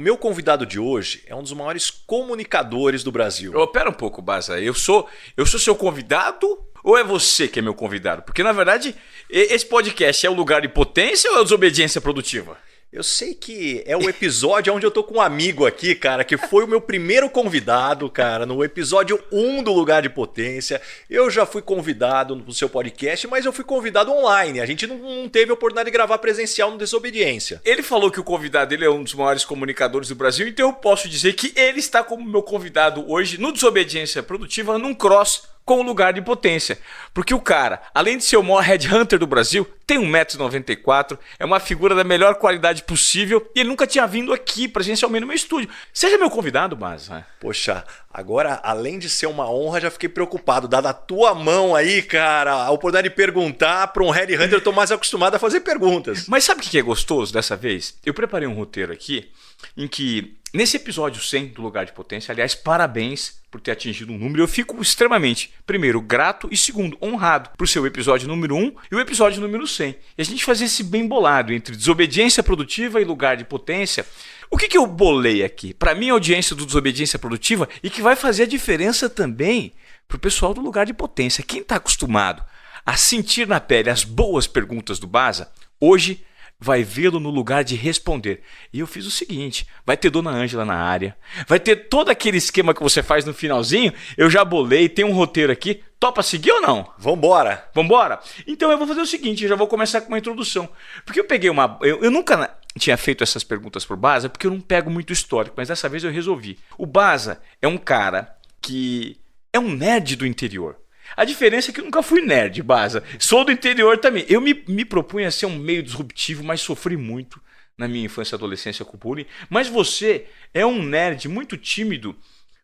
meu convidado de hoje é um dos maiores comunicadores do Brasil. Pera um pouco, Baza. Eu sou seu convidado ou é você que é meu convidado? Porque, na verdade, esse podcast é o lugar de potência ou é a desobediência produtiva? Eu sei que é o episódio onde eu tô com um amigo aqui, cara, que foi o meu primeiro convidado, cara, no episódio 1 do Lugar de Potência. Eu já fui convidado no seu podcast, mas eu fui convidado online. A gente não teve a oportunidade de gravar presencial no Desobediência. Ele falou que o convidado dele é um dos maiores comunicadores do Brasil, então eu posso dizer que ele está como meu convidado hoje no Desobediência Produtiva, num cross com o Lugar de Potência. Porque o cara, além de ser o maior headhunter do Brasil, tem 1,94 m, é uma figura da melhor qualidade possível e ele nunca tinha vindo aqui presencialmente no meu estúdio. Seja meu convidado, Baza. Poxa, agora, além de ser uma honra, já fiquei preocupado. Dada a tua mão aí, cara, a oportunidade de perguntar para um headhunter, eu tô mais acostumado a fazer perguntas. Mas sabe o que é gostoso dessa vez? Eu preparei um roteiro aqui em que, nesse episódio 100 do Lugar de Potência, aliás, parabéns por ter atingido um número, eu fico extremamente, primeiro, grato e segundo, honrado por ser o episódio número 1 e o episódio número 100. E a gente fazer esse bem bolado entre desobediência produtiva e lugar de potência. O que eu bolei aqui? Para mim, a audiência do Desobediência Produtiva e que vai fazer a diferença também para o pessoal do Lugar de Potência. Quem está acostumado a sentir na pele as boas perguntas do Baza, hoje vai vê-lo no lugar de responder. E eu fiz o seguinte, vai ter Dona Ângela na área, vai ter todo aquele esquema que você faz no finalzinho, eu já bolei, tem um roteiro aqui, topa seguir ou não? Vambora! Vambora? Então eu vou fazer o seguinte, eu já vou começar com uma introdução, porque eu peguei eu nunca tinha feito essas perguntas pro Baza, porque eu não pego muito histórico, mas dessa vez eu resolvi. O Baza é um cara que é um nerd do interior. A diferença é que eu nunca fui nerd, Baza. Sou do interior também. Eu me propunha a ser um meio disruptivo, mas sofri muito na minha infância e adolescência com bullying. Mas você é um nerd muito tímido,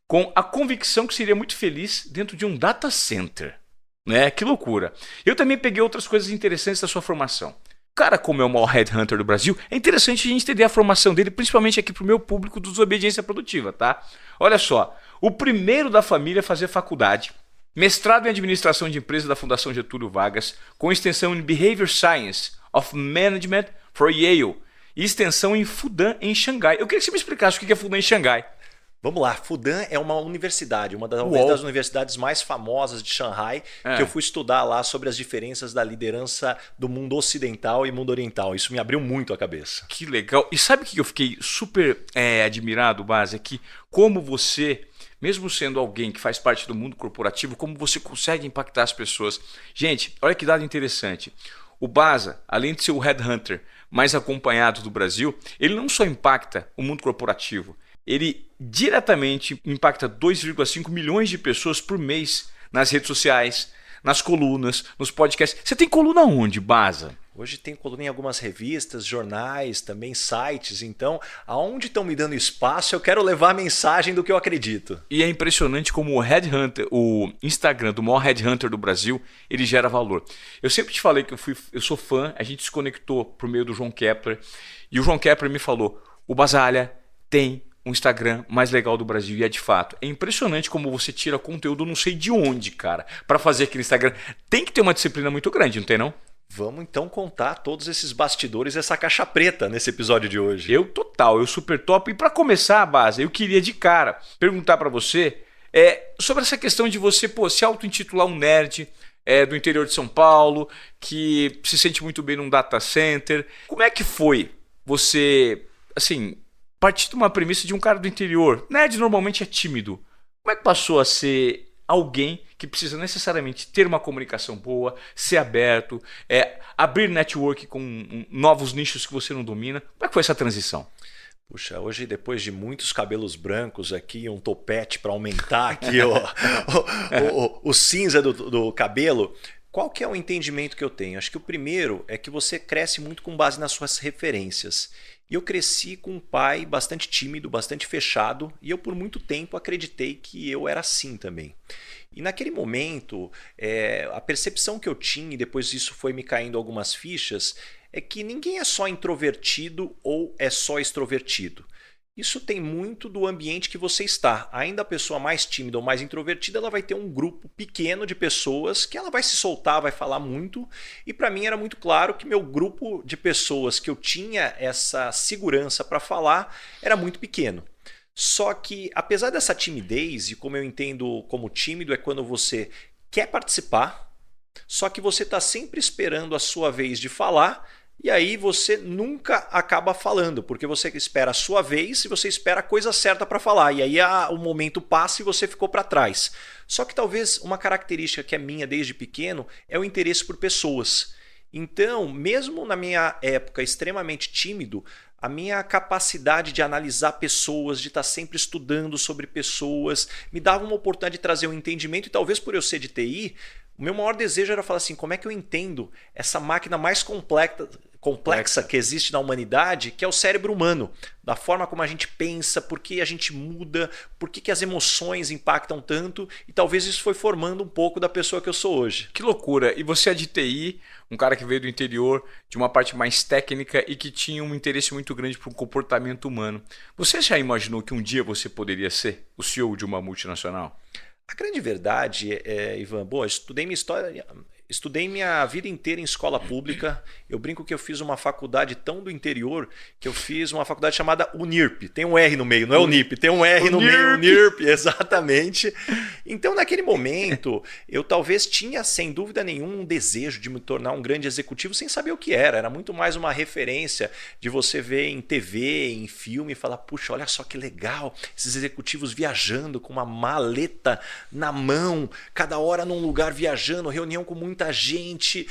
com a convicção que seria muito feliz dentro de um data center. Né? Que loucura. Eu também peguei outras coisas interessantes da sua formação. O cara, como é o maior headhunter do Brasil, é interessante a gente entender a formação dele, principalmente aqui pro meu público do Desobediência Produtiva, tá? Olha só, o primeiro da família a fazer faculdade, mestrado em Administração de Empresas da Fundação Getúlio Vargas, com extensão em Behavior Science of Management for Yale e extensão em Fudan, em Xangai. Eu queria que você me explicasse o que é Fudan em Xangai. Vamos lá, Fudan é uma universidade, uma das universidades mais famosas de Xangai, que eu fui estudar lá sobre as diferenças da liderança do mundo ocidental e mundo oriental. Isso me abriu muito a cabeça. Que legal. E sabe o que eu fiquei super admirado, Baza? Que como você, mesmo sendo alguém que faz parte do mundo corporativo, como você consegue impactar as pessoas. Gente, olha que dado interessante. O Baza, além de ser o headhunter mais acompanhado do Brasil, ele não só impacta o mundo corporativo, ele diretamente impacta 2,5 milhões de pessoas por mês nas redes sociais, nas colunas, nos podcasts. Você tem coluna onde, Baza? Hoje tem coluna em algumas revistas, jornais, também sites. Então, aonde estão me dando espaço, eu quero levar a mensagem do que eu acredito. E é impressionante como o headhunter, o Instagram do maior headhunter do Brasil, ele gera valor. Eu sempre te falei que eu sou fã, a gente se conectou por meio do João Kepler, e o João Kepler me falou, o Basalha tem um Instagram mais legal do Brasil, e é de fato. É impressionante como você tira conteúdo não sei de onde, cara, para fazer aquele Instagram. Tem que ter uma disciplina muito grande, não tem não? Vamos então contar todos esses bastidores, essa caixa preta nesse episódio de hoje. Eu super top. E para começar, Baza, eu queria de cara perguntar para você sobre essa questão de você se auto-intitular um nerd do interior de São Paulo, que se sente muito bem num data center. Como é que foi você, assim, partir de uma premissa de um cara do interior? Nerd normalmente é tímido. Como é que passou a ser alguém que precisa necessariamente ter uma comunicação boa, ser aberto, abrir network com novos nichos que você não domina? Como é que foi essa transição? Puxa, hoje depois de muitos cabelos brancos aqui, um topete para aumentar aqui o cinza do cabelo, qual que é o entendimento que eu tenho? Acho que o primeiro é que você cresce muito com base nas suas referências. E eu cresci com um pai bastante tímido, bastante fechado, e eu por muito tempo acreditei que eu era assim também. E naquele momento, a percepção que eu tinha, e depois isso foi me caindo algumas fichas, é que ninguém é só introvertido ou é só extrovertido. Isso tem muito do ambiente que você está. Ainda a pessoa mais tímida ou mais introvertida, ela vai ter um grupo pequeno de pessoas que ela vai se soltar, vai falar muito. E para mim era muito claro que meu grupo de pessoas que eu tinha essa segurança para falar era muito pequeno. Só que, apesar dessa timidez, e como eu entendo como tímido, é quando você quer participar, só que você está sempre esperando a sua vez de falar. E aí você nunca acaba falando, porque você espera a sua vez e você espera a coisa certa para falar. E aí o momento passa e você ficou para trás. Só que talvez uma característica que é minha desde pequeno é o interesse por pessoas. Então, mesmo na minha época extremamente tímido, a minha capacidade de analisar pessoas, de estar sempre estudando sobre pessoas, me dava uma oportunidade de trazer um entendimento. E talvez por eu ser de TI, o meu maior desejo era falar assim, como é que eu entendo essa máquina mais complexa que existe na humanidade, que é o cérebro humano, da forma como a gente pensa, por que a gente muda, por que as emoções impactam tanto, e talvez isso foi formando um pouco da pessoa que eu sou hoje. Que loucura! E você é de TI, um cara que veio do interior, de uma parte mais técnica e que tinha um interesse muito grande por um comportamento humano. Você já imaginou que um dia você poderia ser o CEO de uma multinacional? A grande verdade, Ivan, eu estudei minha vida inteira em escola pública. Eu brinco que eu fiz uma faculdade tão do interior que eu fiz uma faculdade chamada Unirp. Tem um R no meio, não é Unip, tem um R no meio, Unirp, exatamente. Então, naquele momento, eu talvez tinha, sem dúvida nenhuma, um desejo de me tornar um grande executivo sem saber o que era. Era muito mais uma referência de você ver em TV, em filme, e falar, puxa, olha só que legal, esses executivos viajando com uma maleta na mão, cada hora num lugar viajando, reunião com muita gente,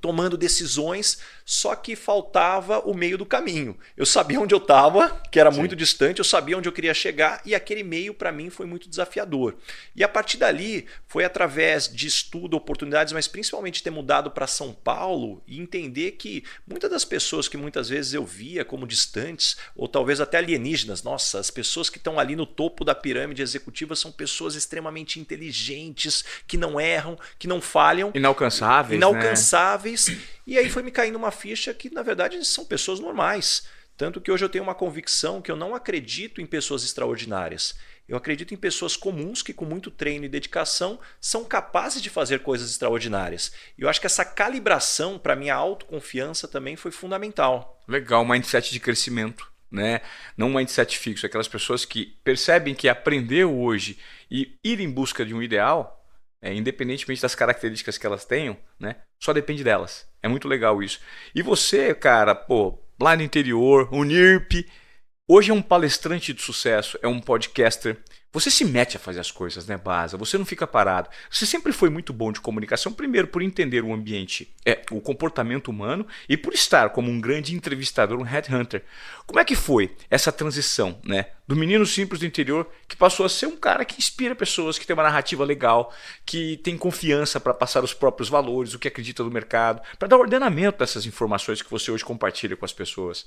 tomando decisões, só que faltava o meio do caminho. Eu sabia onde eu estava, que era muito distante, eu sabia onde eu queria chegar e aquele meio para mim foi muito desafiador. E a partir dali foi através de estudo, oportunidades, mas principalmente ter mudado para São Paulo e entender que muitas das pessoas que muitas vezes eu via como distantes ou talvez até alienígenas, nossa, as pessoas que estão ali no topo da pirâmide executiva são pessoas extremamente inteligentes, que não erram, que não falham. Inalcançáveis. Né? E aí foi me caindo uma ficha que na verdade são pessoas normais. Tanto que hoje eu tenho uma convicção que eu não acredito em pessoas extraordinárias. Eu acredito em pessoas comuns que com muito treino e dedicação são capazes de fazer coisas extraordinárias. E eu acho que essa calibração para minha autoconfiança também foi fundamental. Legal, mindset de crescimento. Né? Não um mindset fixo, aquelas pessoas que percebem que aprender hoje e ir em busca de um ideal, independentemente das características que elas tenham, né? Só depende delas. É muito legal isso. E você, cara, lá no interior, Unirp, hoje é um palestrante de sucesso, é um podcaster. Você se mete a fazer as coisas, né, Baza? Você não fica parado. Você sempre foi muito bom de comunicação, primeiro por entender o ambiente, o comportamento humano e por estar como um grande entrevistador, um headhunter. Como é que foi essa transição, né, do menino simples do interior que passou a ser um cara que inspira pessoas, que tem uma narrativa legal, que tem confiança para passar os próprios valores, o que acredita no mercado, para dar ordenamento dessas informações que você hoje compartilha com as pessoas?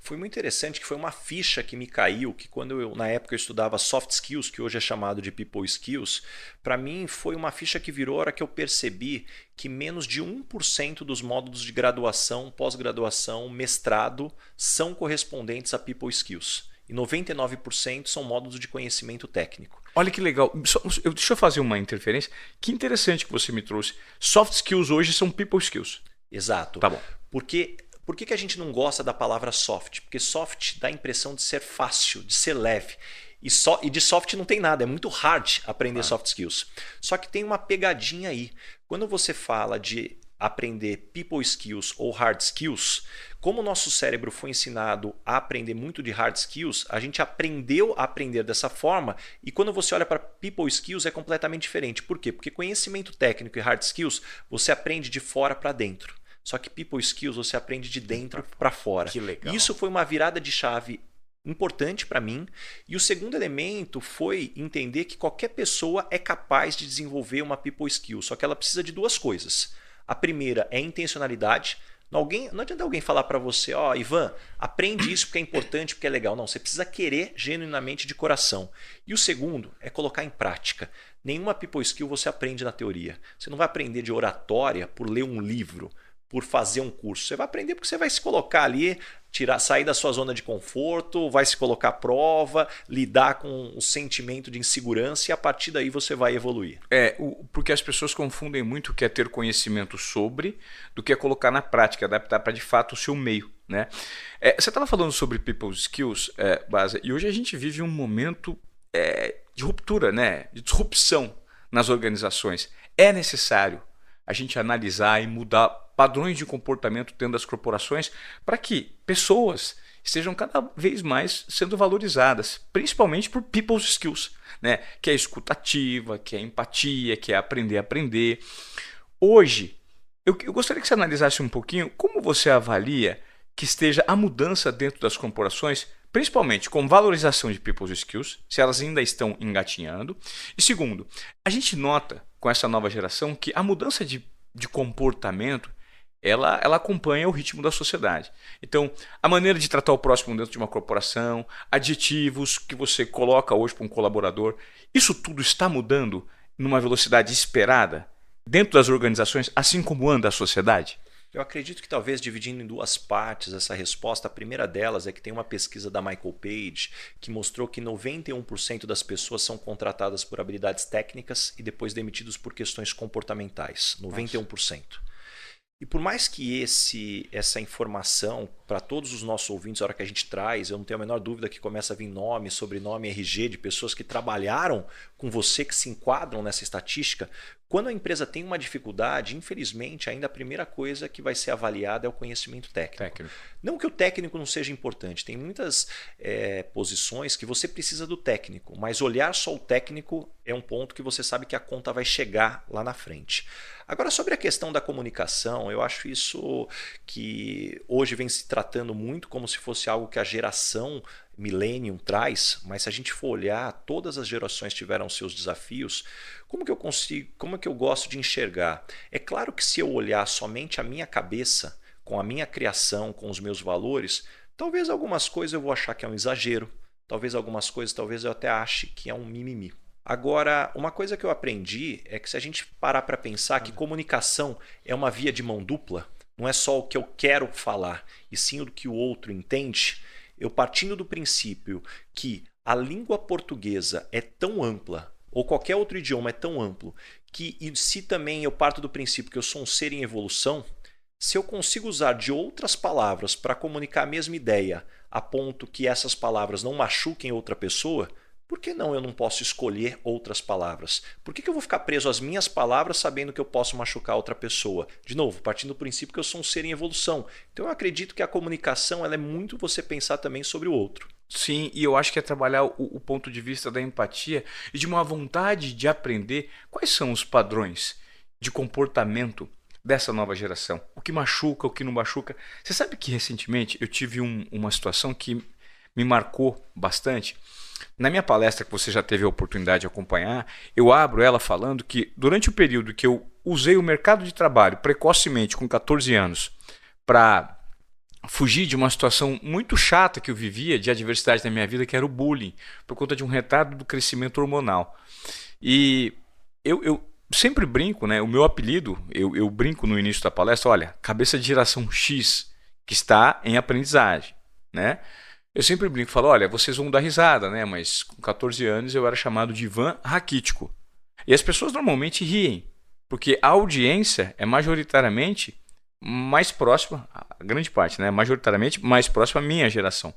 Foi muito interessante que foi uma ficha que me caiu, que quando eu, na época eu estudava soft skills, que hoje é chamado de people skills, para mim foi uma ficha que virou a hora que eu percebi que menos de 1% dos módulos de graduação, pós-graduação, mestrado são correspondentes a people skills. E 99% são módulos de conhecimento técnico. Olha que legal. Deixa eu fazer uma interferência. Que interessante que você me trouxe. Soft skills hoje são people skills. Exato. Tá bom. Por que a gente não gosta da palavra soft? Porque soft dá a impressão de ser fácil, de ser leve. E de soft não tem nada, é muito hard aprender soft skills. Só que tem uma pegadinha aí. Quando você fala de aprender people skills ou hard skills, como o nosso cérebro foi ensinado a aprender muito de hard skills, a gente aprendeu a aprender dessa forma e quando você olha para people skills é completamente diferente. Por quê? Porque conhecimento técnico e hard skills você aprende de fora para dentro. Só que people skills você aprende de dentro para fora. Que legal. Isso foi uma virada de chave importante para mim. E o segundo elemento foi entender que qualquer pessoa é capaz de desenvolver uma people skill, só que ela precisa de duas coisas. A primeira é intencionalidade. Não adianta alguém falar para você, Ivan, aprende isso porque é importante, porque é legal. Não, você precisa querer genuinamente de coração. E o segundo é colocar em prática. Nenhuma people skill você aprende na teoria. Você não vai aprender de oratória por ler um livro, por fazer um curso. Você vai aprender porque você vai se colocar ali sair da sua zona de conforto, vai se colocar à prova, lidar com o sentimento de insegurança e a partir daí você vai evoluir. Porque as pessoas confundem muito o que é ter conhecimento sobre do que é colocar na prática, adaptar para de fato o seu meio. Né? Você estava falando sobre people skills, Baza, e hoje a gente vive um momento de ruptura, né? De disrupção nas organizações. É necessário a gente analisar e mudar padrões de comportamento dentro das corporações para que pessoas estejam cada vez mais sendo valorizadas, principalmente por people's skills, né? Que é escutativa, que é empatia, que é aprender a aprender. Hoje, eu gostaria que você analisasse um pouquinho como você avalia que esteja a mudança dentro das corporações, principalmente com valorização de people's skills, se elas ainda estão engatinhando. E segundo, a gente nota com essa nova geração que a mudança de comportamento ela acompanha o ritmo da sociedade. Então, a maneira de tratar o próximo dentro de uma corporação, adjetivos que você coloca hoje para um colaborador, isso tudo está mudando numa velocidade esperada dentro das organizações, assim como anda a sociedade? Eu acredito que talvez dividindo em duas partes essa resposta, a primeira delas é que tem uma pesquisa da Michael Page que mostrou que 91% das pessoas são contratadas por habilidades técnicas e depois demitidos por questões comportamentais. 91%. E por mais que essa informação, para todos os nossos ouvintes, a hora que a gente traz, eu não tenho a menor dúvida que começa a vir nome, sobrenome, RG de pessoas que trabalharam com você, que se enquadram nessa estatística. Quando a empresa tem uma dificuldade, infelizmente, ainda a primeira coisa que vai ser avaliada é o conhecimento técnico. Não que o técnico não seja importante, tem muitas posições que você precisa do técnico, mas olhar só o técnico é um ponto que você sabe que a conta vai chegar lá na frente. Agora, sobre a questão da comunicação, eu acho isso que hoje vem se tratando muito como se fosse algo que a geração Millennium traz, mas se a gente for olhar, todas as gerações tiveram seus desafios. Como que eu gosto de enxergar? É claro que se eu olhar somente a minha cabeça, com a minha criação, com os meus valores, talvez algumas coisas eu vou achar que é um exagero, talvez algumas coisas eu até ache que é um mimimi. Agora, uma coisa que eu aprendi é que se a gente parar para pensar que comunicação é uma via de mão dupla, não é só o que eu quero falar, e sim o que o outro entende, eu partindo do princípio que a língua portuguesa é tão ampla, ou qualquer outro idioma é tão amplo, que e se também eu parto do princípio que eu sou um ser em evolução, se eu consigo usar de outras palavras para comunicar a mesma ideia, a ponto que essas palavras não machuquem outra pessoa, por que não eu não posso escolher outras palavras? Por que eu vou ficar preso às minhas palavras sabendo que eu posso machucar outra pessoa? De novo, partindo do princípio que eu sou um ser em evolução. Então eu acredito que a comunicação ela é muito você pensar também sobre o outro. Sim, e eu acho que é trabalhar o ponto de vista da empatia e de uma vontade de aprender quais são os padrões de comportamento dessa nova geração. O que machuca, o que não machuca. Você sabe que recentemente eu tive uma situação que me marcou bastante. Na minha palestra, que você já teve a oportunidade de acompanhar, eu abro ela falando que durante o período que eu usei o mercado de trabalho precocemente, com 14 anos, para fugir de uma situação muito chata que eu vivia de adversidade na minha vida, que era o bullying, por conta de um retardo do crescimento hormonal. E eu sempre brinco, né? O meu apelido, eu brinco no início da palestra, olha, cabeça de geração X, que está em aprendizagem, né? Eu sempre brinco e falo, olha, vocês vão dar risada, né? Mas com 14 anos eu era chamado de Ivan Raquítico. E as pessoas normalmente riem, porque a audiência é majoritariamente mais próxima, a grande parte, né? Majoritariamente mais próxima à minha geração.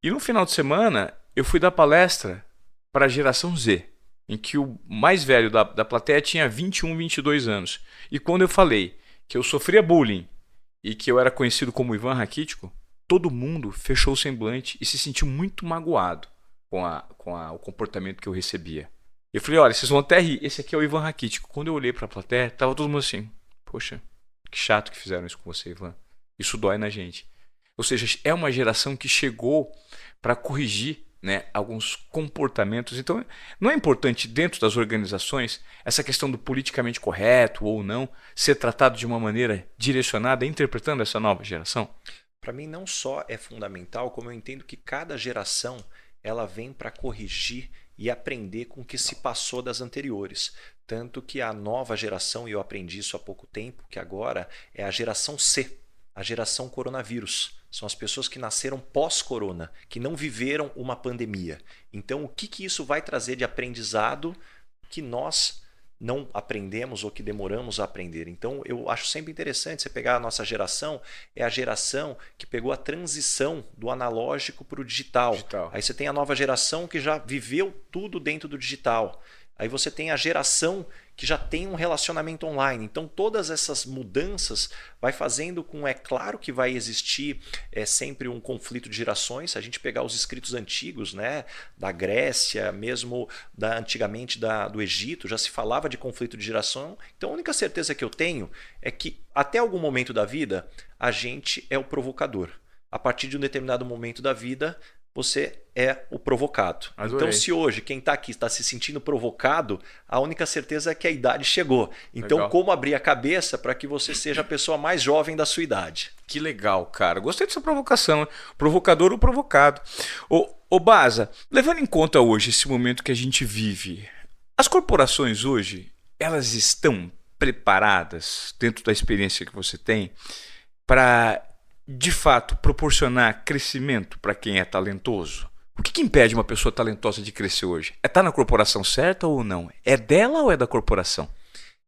E no final de semana eu fui dar palestra para a geração Z, em que o mais velho da plateia tinha 21, 22 anos. E quando eu falei que eu sofria bullying e que eu era conhecido como Ivan Raquítico, todo mundo fechou o semblante e se sentiu muito magoado com o comportamento que eu recebia. Eu falei, olha, vocês vão até rir, esse aqui é o Ivan Raquítico. Quando eu olhei para a plateia, tava todo mundo assim, poxa, que chato que fizeram isso com você, Ivan. Isso dói na gente. Ou seja, é uma geração que chegou para corrigir, né, alguns comportamentos. Então, não é importante dentro das organizações essa questão do politicamente correto ou não ser tratado de uma maneira direcionada, interpretando essa nova geração? Para mim não só é fundamental, como eu entendo que cada geração ela vem para corrigir e aprender com o que se passou das anteriores. Tanto que a nova geração, e eu aprendi isso há pouco tempo, que agora é a geração C, a geração coronavírus. são as pessoas que nasceram pós-corona, que não viveram uma pandemia. Então, o que isso vai trazer de aprendizado que nós não aprendemos ou que demoramos a aprender? Então, eu acho sempre interessante você pegar a nossa geração, é a geração que pegou a transição do analógico para o digital. Aí você tem a nova geração que já viveu tudo dentro do digital. Aí você tem a geração que já tem um relacionamento online. Então, todas essas mudanças vai fazendo com... É claro que vai existir sempre um conflito de gerações. Se a gente pegar os escritos antigos, né, da Grécia, mesmo antigamente do Egito, já se falava de conflito de geração. Então, a única certeza que eu tenho é que, até algum momento da vida, a gente é o provocador. A partir de um determinado momento da vida, você é o provocado. Adorei. Então, se hoje quem está aqui está se sentindo provocado, a única certeza é que a idade chegou. Então, Legal. como abrir a cabeça para que você seja a pessoa mais jovem da sua idade? Que legal, cara. Gostei dessa provocação, né? Provocador ou provocado. Ô Baza, levando em conta hoje esse momento que a gente vive, as corporações hoje, elas estão preparadas, dentro da experiência que você tem, para... de fato, proporcionar crescimento para quem é talentoso? O que impede uma pessoa talentosa de crescer hoje? É estar na corporação certa ou não? É dela ou é da corporação?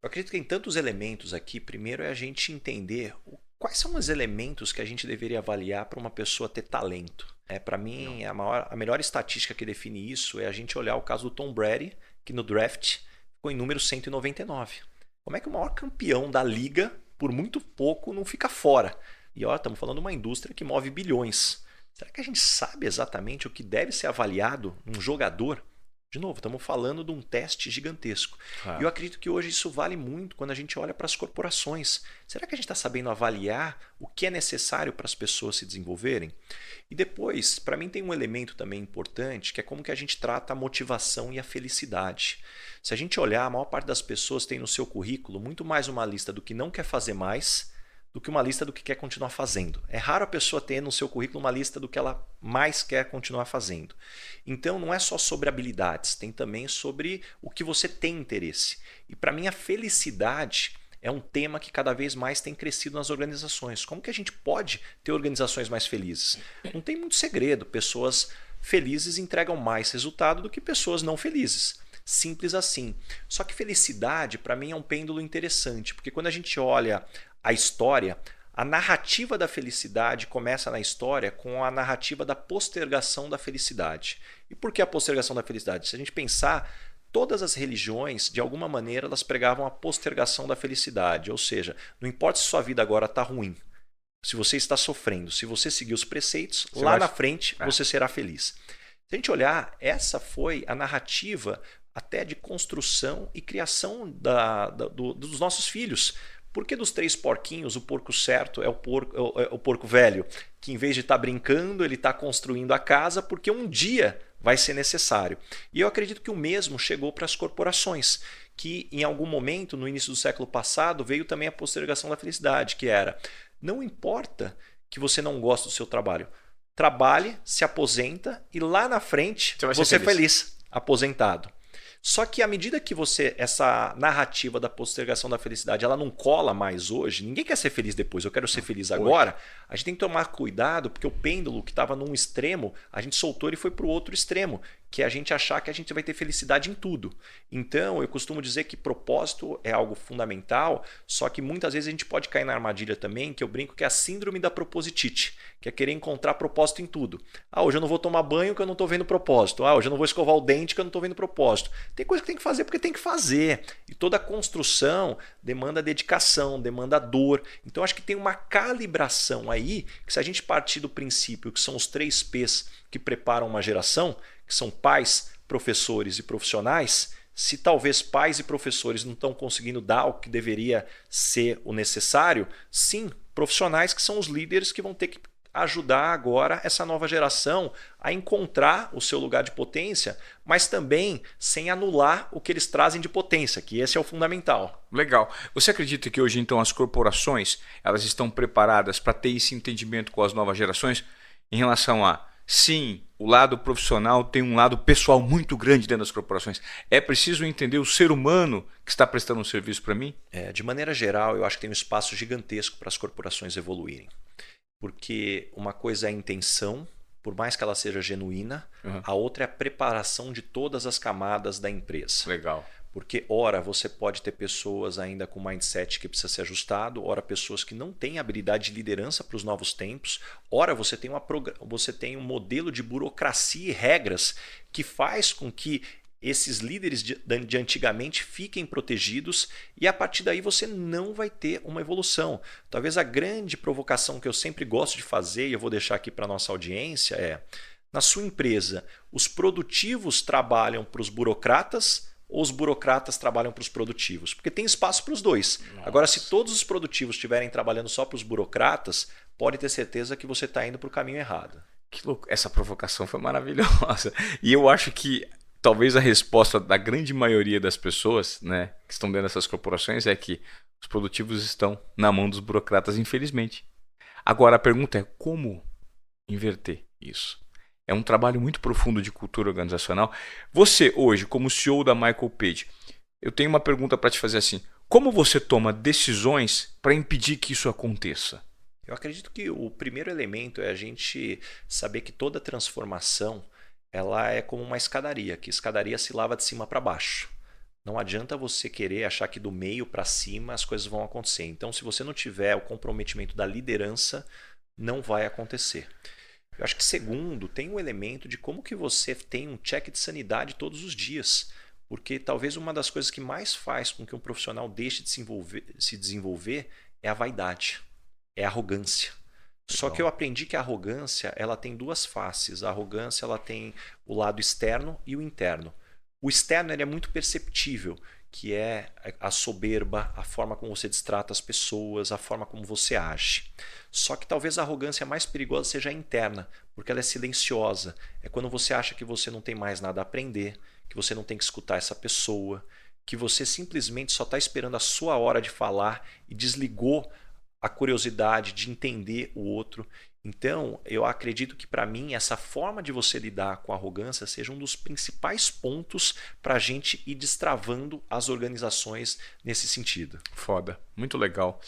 Eu acredito que tem tantos elementos aqui. Primeiro é a gente entender quais são os elementos que a gente deveria avaliar para uma pessoa ter talento. Para mim, a melhor estatística que define isso é a gente olhar o caso do Tom Brady, que no draft ficou em número 199. Como é que o maior campeão da liga, por muito pouco, não fica fora? E ó, estamos falando de uma indústria que move bilhões. Será que a gente sabe exatamente o que deve ser avaliado num jogador? De novo, estamos falando de um teste gigantesco. E eu acredito que hoje isso vale muito quando a gente olha para as corporações. Será que a gente está sabendo avaliar o que é necessário para as pessoas se desenvolverem? E depois, para mim tem um elemento também importante, que é como que a gente trata a motivação e a felicidade. Se a gente olhar, a maior parte das pessoas tem no seu currículo muito mais uma lista do que não quer fazer mais do que uma lista do que quer continuar fazendo. É raro a pessoa ter no seu currículo uma lista do que ela mais quer continuar fazendo. Então não é só sobre habilidades, tem também sobre o que você tem interesse. E para mim a felicidade é um tema que cada vez mais tem crescido nas organizações. Como que a gente pode ter organizações mais felizes? Não tem muito segredo. Pessoas felizes entregam mais resultado do que pessoas não felizes. Simples assim. Só que felicidade para mim é um pêndulo interessante, porque quando a gente olha a história, a narrativa da felicidade começa na história com a narrativa da postergação da felicidade. E por que a postergação da felicidade? Se a gente pensar, todas as religiões, de alguma maneira, elas pregavam a postergação da felicidade. Ou seja, não importa se sua vida agora está ruim, se você está sofrendo, se você seguir os preceitos, lá na frente você será feliz. Se a gente olhar, essa foi a narrativa até de construção e criação dos nossos filhos. Por que dos 3 porquinhos o porco certo é o porco velho? Que em vez de estar brincando, ele está construindo a casa porque um dia vai ser necessário. E eu acredito que o mesmo chegou para as corporações, que em algum momento, no início do século passado, veio também a postergação da felicidade, que era: não importa que você não goste do seu trabalho, trabalhe, se aposenta e lá na frente você é feliz, aposentado. Só que à medida que essa narrativa da postergação da felicidade, ela não cola mais hoje, ninguém quer ser feliz depois, eu quero ser feliz agora, a gente tem que tomar cuidado, porque o pêndulo que estava num extremo, a gente soltou e foi para o outro extremo, que é a gente achar que a gente vai ter felicidade em tudo. Então, eu costumo dizer que propósito é algo fundamental, só que muitas vezes a gente pode cair na armadilha também, que eu brinco que é a síndrome da propositite, que é querer encontrar propósito em tudo. Hoje eu não vou tomar banho porque eu não estou vendo propósito. Hoje eu não vou escovar o dente porque eu não estou vendo propósito. Tem coisa que tem que fazer porque tem que fazer. E toda construção demanda dedicação, demanda dor. Então, acho que tem uma calibração aí, que se a gente partir do princípio que são os 3 P's que preparam uma geração, que são pais, professores e profissionais, se talvez pais e professores não estão conseguindo dar o que deveria ser o necessário, sim, profissionais que são os líderes que vão ter que ajudar agora essa nova geração a encontrar o seu lugar de potência, mas também sem anular o que eles trazem de potência, que esse é o fundamental. Legal. Você acredita que hoje então as corporações elas estão preparadas para ter esse entendimento com as novas gerações em relação a sim, o lado profissional tem um lado pessoal muito grande dentro das corporações. É preciso entender o ser humano que está prestando um serviço para mim? De maneira geral, eu acho que tem um espaço gigantesco para as corporações evoluírem. Porque uma coisa é a intenção, por mais que ela seja genuína, Uhum. a outra é a preparação de todas as camadas da empresa. Legal. Porque, ora, você pode ter pessoas ainda com mindset que precisa ser ajustado, ora, pessoas que não têm habilidade de liderança para os novos tempos, ora, você tem um modelo de burocracia e regras que faz com que esses líderes de antigamente fiquem protegidos e a partir daí você não vai ter uma evolução. Talvez a grande provocação que eu sempre gosto de fazer, e eu vou deixar aqui para a nossa audiência, é: na sua empresa, os produtivos trabalham para os burocratas ou os burocratas trabalham para os produtivos? Porque tem espaço para os dois. Nossa. Agora, se todos os produtivos estiverem trabalhando só para os burocratas, pode ter certeza que você está indo para o caminho errado. Que louco. Essa provocação foi maravilhosa. E eu acho que talvez a resposta da grande maioria das pessoas, né, que estão dentro dessas corporações é que os produtivos estão na mão dos burocratas, infelizmente. Agora a pergunta é como inverter isso? É um trabalho muito profundo de cultura organizacional. Você hoje, como CEO da Michael Page, eu tenho uma pergunta para te fazer assim: como você toma decisões para impedir que isso aconteça? Eu acredito que o primeiro elemento é a gente saber que toda transformação ela é como uma escadaria, que escadaria se lava de cima para baixo. Não adianta você querer achar que do meio para cima as coisas vão acontecer. Então, se você não tiver o comprometimento da liderança, não vai acontecer. Eu acho que segundo, tem um elemento de como que você tem um check de sanidade todos os dias. Porque talvez uma das coisas que mais faz com que um profissional deixe de se desenvolver é a vaidade, é a arrogância. Só que eu aprendi que a arrogância ela tem duas faces. A arrogância ela tem o lado externo e o interno. O externo ele é muito perceptível, que é a soberba, a forma como você destrata as pessoas, a forma como você age. Só que talvez a arrogância mais perigosa seja a interna, porque ela é silenciosa. É quando você acha que você não tem mais nada a aprender, que você não tem que escutar essa pessoa, que você simplesmente só está esperando a sua hora de falar e desligou a curiosidade de entender o outro. Então, eu acredito que para mim essa forma de você lidar com a arrogância seja um dos principais pontos para a gente ir destravando as organizações nesse sentido. Foda, muito legal.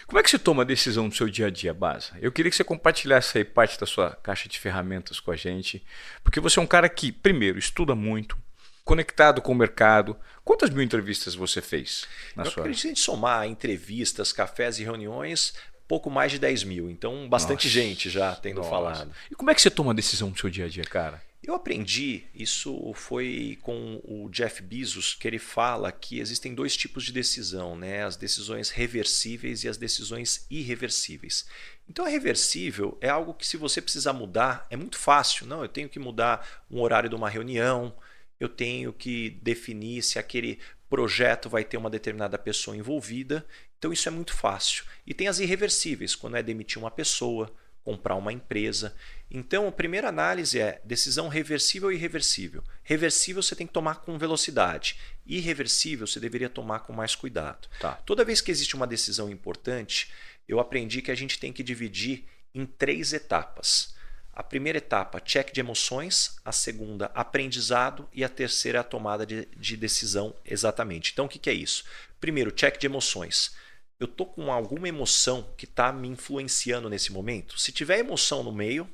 Como é que você toma a decisão no seu dia a dia, Baza? Eu queria que você compartilhasse aí parte da sua caixa de ferramentas com a gente, porque você é um cara que, primeiro, estuda muito, conectado com o mercado. Quantas mil entrevistas você fez na sua? Eu acredito em somar entrevistas, cafés e reuniões, pouco mais de 10 mil. Então, bastante gente já tendo falado. E como é que você toma a decisão no seu dia a dia, cara? Eu aprendi, isso foi com o Jeff Bezos, que ele fala que existem dois tipos de decisão, né? As decisões reversíveis e as decisões irreversíveis. Então, a reversível é algo que se você precisar mudar, é muito fácil. Não, eu tenho que mudar um horário de uma reunião, eu tenho que definir se aquele projeto vai ter uma determinada pessoa envolvida. Então isso é muito fácil. E tem as irreversíveis, quando é demitir uma pessoa, comprar uma empresa. Então a primeira análise é decisão reversível e irreversível. Reversível você tem que tomar com velocidade. Irreversível você deveria tomar com mais cuidado. Tá. Toda vez que existe uma decisão importante, eu aprendi que a gente tem que dividir em 3 etapas. A primeira etapa, check de emoções. A segunda, aprendizado. E a terceira, a tomada de decisão exatamente. Então, o que é isso? Primeiro, check de emoções. Eu estou com alguma emoção que está me influenciando nesse momento? Se tiver emoção no meio,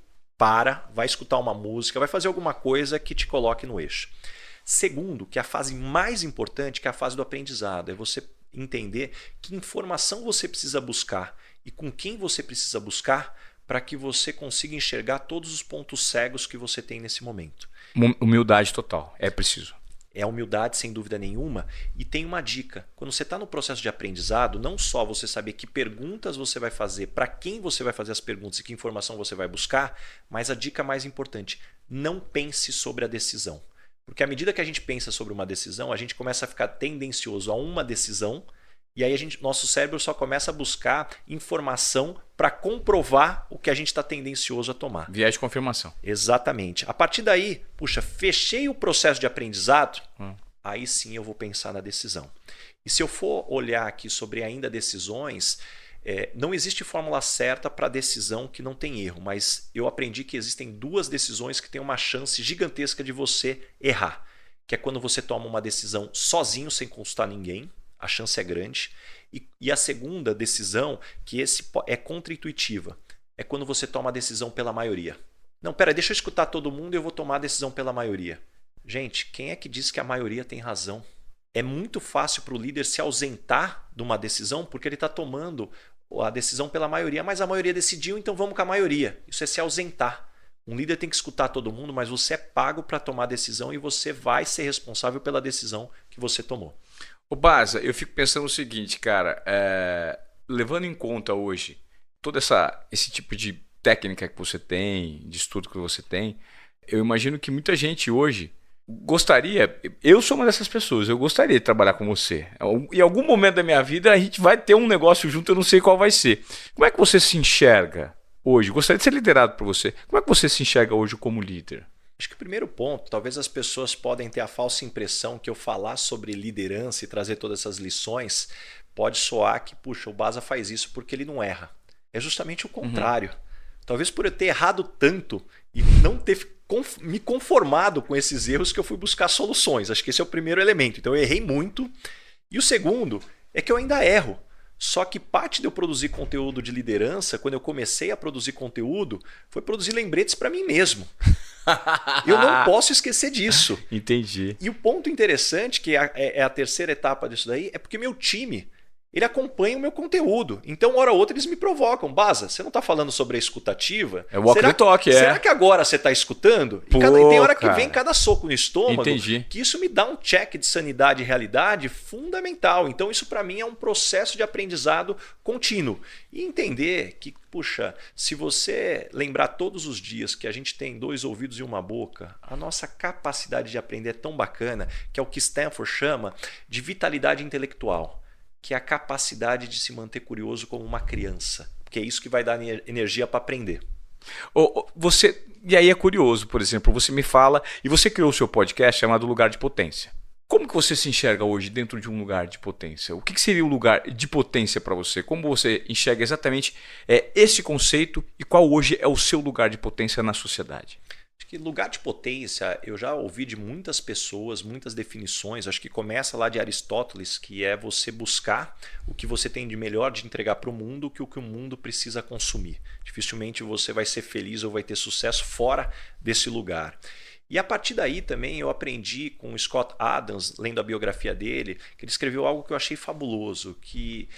vai escutar uma música, vai fazer alguma coisa que te coloque no eixo. Segundo, que é a fase mais importante, que é a fase do aprendizado. É você entender que informação você precisa buscar e com quem você precisa buscar para que você consiga enxergar todos os pontos cegos que você tem nesse momento. Humildade total, é preciso. É humildade, sem dúvida nenhuma. E tem uma dica. Quando você está no processo de aprendizado, não só você saber que perguntas você vai fazer, para quem você vai fazer as perguntas e que informação você vai buscar, mas a dica mais importante, não pense sobre a decisão. Porque à medida que a gente pensa sobre uma decisão, a gente começa a ficar tendencioso a uma decisão e aí nosso cérebro só começa a buscar informação para comprovar o que a gente está tendencioso a tomar. Viés de confirmação. Exatamente. A partir daí, fechei o processo de aprendizado, aí sim eu vou pensar na decisão. E se eu for olhar aqui sobre ainda decisões, não existe fórmula certa para decisão que não tem erro, mas eu aprendi que existem 2 decisões que têm uma chance gigantesca de você errar, que é quando você toma uma decisão sozinho, sem consultar ninguém. A chance é grande. E a segunda decisão, que esse é contra-intuitiva. é quando você toma a decisão pela maioria. Não, pera, deixa eu escutar todo mundo e eu vou tomar a decisão pela maioria. Gente, quem é que diz que a maioria tem razão? É muito fácil para o líder se ausentar de uma decisão porque ele está tomando a decisão pela maioria, mas a maioria decidiu, então vamos com a maioria. Isso é se ausentar. Um líder tem que escutar todo mundo, mas você é pago para tomar a decisão e você vai ser responsável pela decisão que você tomou. Ô Baza, eu fico pensando o seguinte, cara, levando em conta hoje todo esse tipo de técnica que você tem, de estudo que você tem, eu imagino que muita gente hoje gostaria, eu sou uma dessas pessoas, eu gostaria de trabalhar com você. Em algum momento da minha vida a gente vai ter um negócio junto, eu não sei qual vai ser. Como é que você se enxerga hoje? Gostaria de ser liderado por você. Como é que você se enxerga hoje como líder? Acho que o primeiro ponto, talvez as pessoas podem ter a falsa impressão que eu falar sobre liderança e trazer todas essas lições pode soar que, puxa, o Baza faz isso porque ele não erra. É justamente o contrário. Talvez por eu ter errado tanto e não ter me conformado com esses erros que eu fui buscar soluções. Acho que esse é o primeiro elemento. Então eu errei muito. E o segundo é que eu ainda erro. Só que parte de eu produzir conteúdo de liderança, quando eu comecei a produzir conteúdo, foi produzir lembretes para mim mesmo. Eu não posso esquecer disso. Entendi. E o ponto interessante, que é a terceira etapa disso daí, é porque meu time, ele acompanha o meu conteúdo. Então, hora ou outra, eles me provocam. Baza, você não está falando sobre a escutativa? É o walk the talk, Será que agora você está escutando? E tem hora que vem cada soco no estômago. Entendi. Que isso me dá um check de sanidade e realidade fundamental. Então, isso para mim é um processo de aprendizado contínuo. E entender que, puxa, se você lembrar todos os dias que a gente tem 2 ouvidos e uma boca, a nossa capacidade de aprender é tão bacana, que é o que Stanford chama de vitalidade intelectual. Que é a capacidade de se manter curioso como uma criança. Porque é isso que vai dar energia para aprender. E aí é curioso, por exemplo, você me fala, e você criou o seu podcast chamado Lugar de Potência. Como que você se enxerga hoje dentro de um lugar de potência? O que seria um lugar de potência para você? Como você enxerga exatamente esse conceito e qual hoje é o seu lugar de potência na sociedade? Acho que lugar de potência, eu já ouvi de muitas pessoas, muitas definições. Acho que começa lá de Aristóteles, que é você buscar o que você tem de melhor de entregar para o mundo, que o mundo precisa consumir. Dificilmente você vai ser feliz ou vai ter sucesso fora desse lugar. E a partir daí também eu aprendi com o Scott Adams, lendo a biografia dele, que ele escreveu algo que eu achei fabuloso, que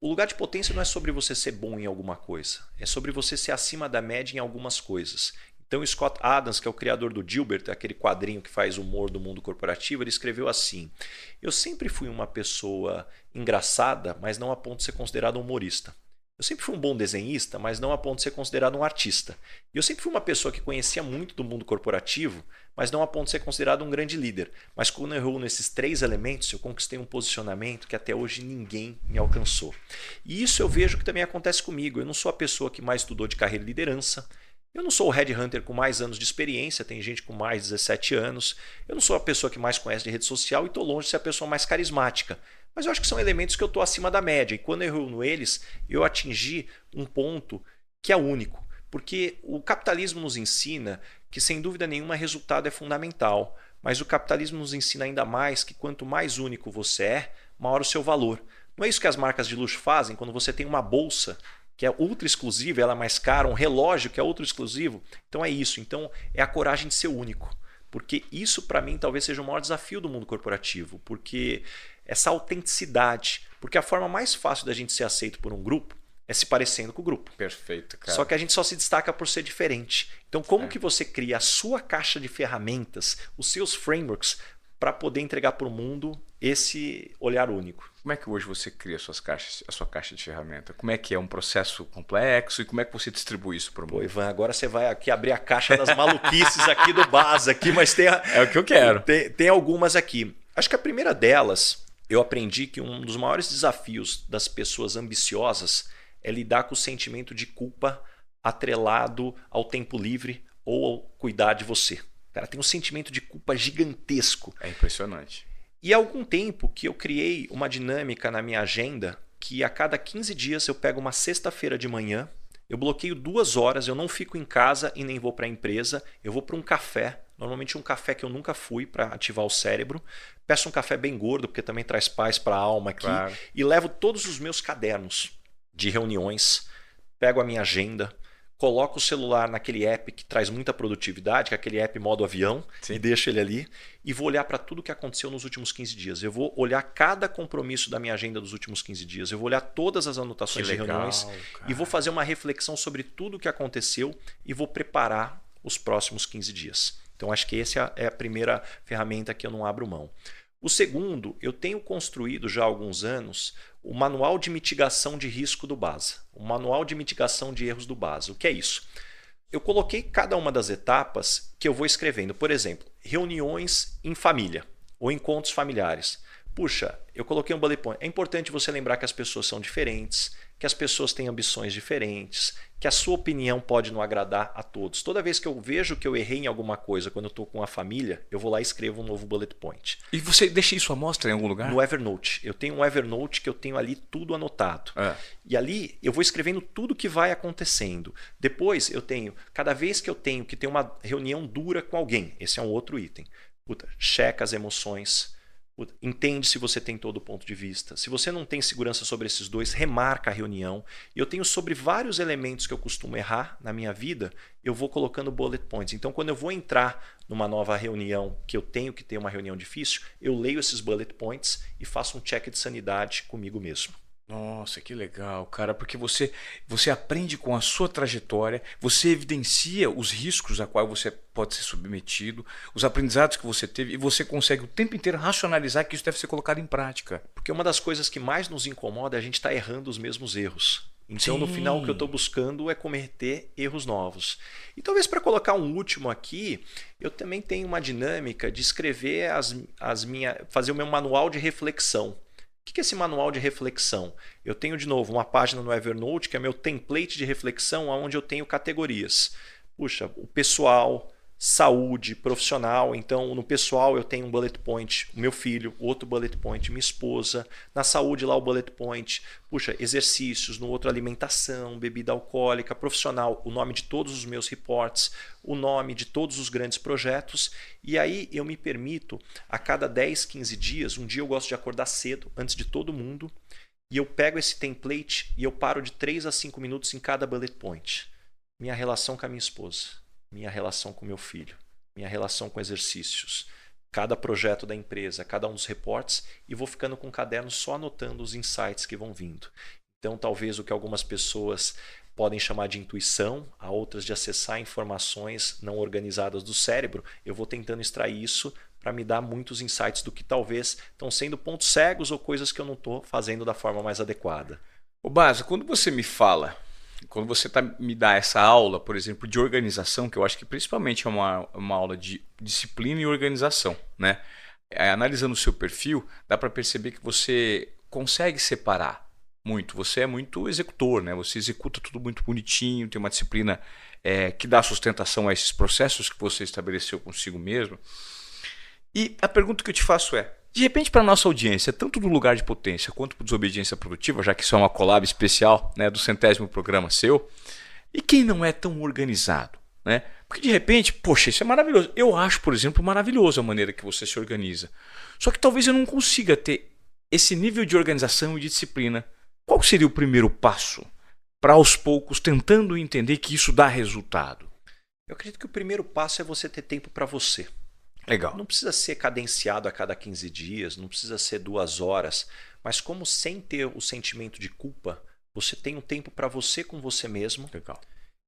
o lugar de potência não é sobre você ser bom em alguma coisa, é sobre você ser acima da média em algumas coisas. Então, Scott Adams, que é o criador do Dilbert, aquele quadrinho que faz humor do mundo corporativo, ele escreveu assim: eu sempre fui uma pessoa engraçada, mas não a ponto de ser considerado um humorista. Eu sempre fui um bom desenhista, mas não a ponto de ser considerado um artista. E eu sempre fui uma pessoa que conhecia muito do mundo corporativo, mas não a ponto de ser considerado um grande líder. Mas quando eu reúno esses 3 elementos, eu conquistei um posicionamento que até hoje ninguém me alcançou. E isso eu vejo que também acontece comigo. Eu não sou a pessoa que mais estudou de carreira e liderança. Eu não sou o headhunter com mais anos de experiência, tem gente com mais de 17 anos. Eu não sou a pessoa que mais conhece de rede social e estou longe de ser a pessoa mais carismática. Mas eu acho que são elementos que eu estou acima da média. E quando eu reúno eles, eu atingi um ponto que é único. Porque o capitalismo nos ensina que, sem dúvida nenhuma, resultado é fundamental. Mas o capitalismo nos ensina ainda mais que quanto mais único você é, maior o seu valor. Não é isso que as marcas de luxo fazem quando você tem uma bolsa que é ultra exclusiva, ela é mais cara, um relógio que é ultra exclusivo. Então é isso. Então é a coragem de ser único. Porque isso, para mim, talvez seja o maior desafio do mundo corporativo. Porque essa autenticidade. Porque a forma mais fácil da gente ser aceito por um grupo é se parecendo com o grupo. Perfeito, cara. Só que a gente só se destaca por ser diferente. Então como que você cria a sua caixa de ferramentas, os seus frameworks, para poder entregar para o mundo esse olhar único? Como é que hoje você cria a sua caixa de ferramenta? Como é que é um processo complexo e como é que você distribui isso para o mundo? Pô, Ivan, agora você vai aqui abrir a caixa das maluquices aqui do Baza, aqui, mas tem é o que eu quero. Tem algumas aqui. Acho que a primeira delas, eu aprendi que um dos maiores desafios das pessoas ambiciosas é lidar com o sentimento de culpa atrelado ao tempo livre ou ao cuidar de você. Cara, tem um sentimento de culpa gigantesco. É impressionante. E há algum tempo que eu criei uma dinâmica na minha agenda que a cada 15 dias eu pego uma sexta-feira de manhã, eu bloqueio 2 horas, eu não fico em casa e nem vou para a empresa, eu vou para um café, normalmente um café que eu nunca fui para ativar o cérebro, peço um café bem gordo, porque também traz paz para a alma aqui, claro. E levo todos os meus cadernos de reuniões, pego a minha agenda, coloco o celular naquele app que traz muita produtividade, que é aquele app modo avião, Sim. e deixo ele ali, e vou olhar para tudo que aconteceu nos últimos 15 dias. Eu vou olhar cada compromisso da minha agenda dos últimos 15 dias, eu vou olhar todas as anotações de reuniões e vou fazer uma reflexão sobre tudo o que aconteceu e vou preparar os próximos 15 dias. Então acho que essa é a primeira ferramenta que eu não abro mão. O segundo, eu tenho construído já há alguns anos o Manual de Mitigação de Risco do BASA, o Manual de Mitigação de Erros do BASA. O que é isso? Eu coloquei cada uma das etapas que eu vou escrevendo. Por exemplo, reuniões em família ou encontros familiares. Puxa, eu coloquei um bullet point. É importante você lembrar que as pessoas são diferentes, que as pessoas têm ambições diferentes, que a sua opinião pode não agradar a todos. Toda vez que eu vejo que eu errei em alguma coisa quando eu estou com a família, eu vou lá e escrevo um novo bullet point. E você deixa isso à mostra em algum lugar? No Evernote. Eu tenho um Evernote que eu tenho ali tudo anotado. E ali eu vou escrevendo tudo que vai acontecendo. Depois eu tenho, cada vez que eu tenho que ter uma reunião dura com alguém, esse é um outro item. Puta, checa as emoções. Entende se você tem todo o ponto de vista. Se você não tem segurança sobre esses dois, remarca a reunião. E eu tenho sobre vários elementos que eu costumo errar na minha vida, eu vou colocando bullet points. Então, quando eu vou entrar numa nova reunião, que eu tenho que ter uma reunião difícil, eu leio esses bullet points e faço um check de sanidade comigo mesmo. Nossa, que legal, cara, porque você aprende com a sua trajetória, você evidencia os riscos a quais você pode ser submetido, os aprendizados que você teve, e você consegue o tempo inteiro racionalizar que isso deve ser colocado em prática. Porque uma das coisas que mais nos incomoda é a gente estar errando os mesmos erros. Então, Sim. No final, o que eu estou buscando é cometer erros novos. E talvez para colocar um último aqui, eu também tenho uma dinâmica de escrever fazer o meu manual de reflexão. O que é esse manual de reflexão? Eu tenho, de novo, uma página no Evernote que é meu template de reflexão, onde eu tenho categorias. Puxa, o pessoal, saúde, profissional. Então, no pessoal eu tenho um bullet point, o meu filho, outro bullet point, minha esposa. Na saúde lá o bullet point, puxa, exercícios, no outro alimentação, bebida alcoólica, profissional, o nome de todos os meus reports, o nome de todos os grandes projetos. E aí eu me permito, a cada 10, 15 dias, um dia eu gosto de acordar cedo, antes de todo mundo, e eu pego esse template e eu paro de 3 a 5 minutos em cada bullet point. Minha relação com a minha esposa, minha relação com meu filho, minha relação com exercícios, cada projeto da empresa, cada um dos reportes, e vou ficando com um caderno só anotando os insights que vão vindo. Então, talvez o que algumas pessoas podem chamar de intuição, a outras de acessar informações não organizadas do cérebro, eu vou tentando extrair isso para me dar muitos insights do que talvez estão sendo pontos cegos ou coisas que eu não estou fazendo da forma mais adequada. Ô Basa, quando você me fala, quando você me dá essa aula, por exemplo, de organização, que eu acho que principalmente é uma aula de disciplina e organização, né? Analisando o seu perfil, dá para perceber que você consegue separar muito. Você é muito executor, né? Você executa tudo muito bonitinho, tem uma disciplina que dá sustentação a esses processos que você estabeleceu consigo mesmo. E a pergunta que eu te faço é, de repente, para a nossa audiência, tanto do Lugar de Potência quanto para Desobediência Produtiva, já que isso é uma collab especial, né, do 100º programa seu, e quem não é tão organizado? Né? Porque de repente, poxa, isso é maravilhoso. Eu acho, por exemplo, maravilhoso a maneira que você se organiza. Só que talvez eu não consiga ter esse nível de organização e de disciplina. Qual seria o primeiro passo para, aos poucos, tentando entender que isso dá resultado? Eu acredito que o primeiro passo é você ter tempo para você. Legal. Não precisa ser cadenciado a cada 15 dias, não precisa ser 2 horas, mas como sem ter o sentimento de culpa, você tem um tempo para você com você mesmo. Legal.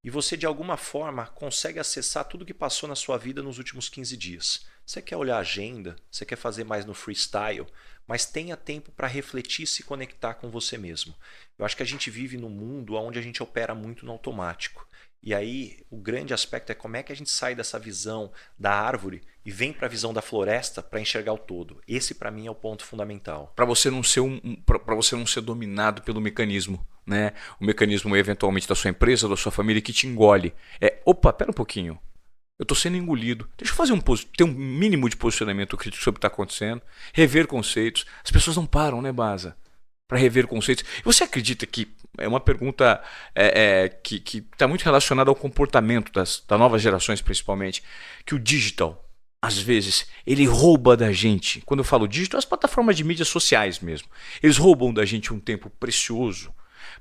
E você, de alguma forma, consegue acessar tudo que passou na sua vida nos últimos 15 dias. Você quer olhar a agenda, você quer fazer mais no freestyle, mas tenha tempo para refletir e se conectar com você mesmo. Eu acho que a gente vive num mundo onde a gente opera muito no automático. E aí, o grande aspecto é como é que a gente sai dessa visão da árvore e vem para a visão da floresta para enxergar o todo. Esse, para mim, é o ponto fundamental. Para você não ser para você não ser dominado pelo mecanismo, né? O mecanismo, eventualmente, da sua empresa, da sua família, que te engole. Opa, pera um pouquinho. Eu estou sendo engolido. Deixa eu ter um mínimo de posicionamento crítico sobre o que está acontecendo. Rever conceitos. As pessoas não param, né, Basa? Para rever conceitos. E você acredita que, é uma pergunta que está muito relacionada ao comportamento das novas gerações, principalmente, que o digital, às vezes, ele rouba da gente. Quando eu falo digital, as plataformas de mídias sociais mesmo. Eles roubam da gente um tempo precioso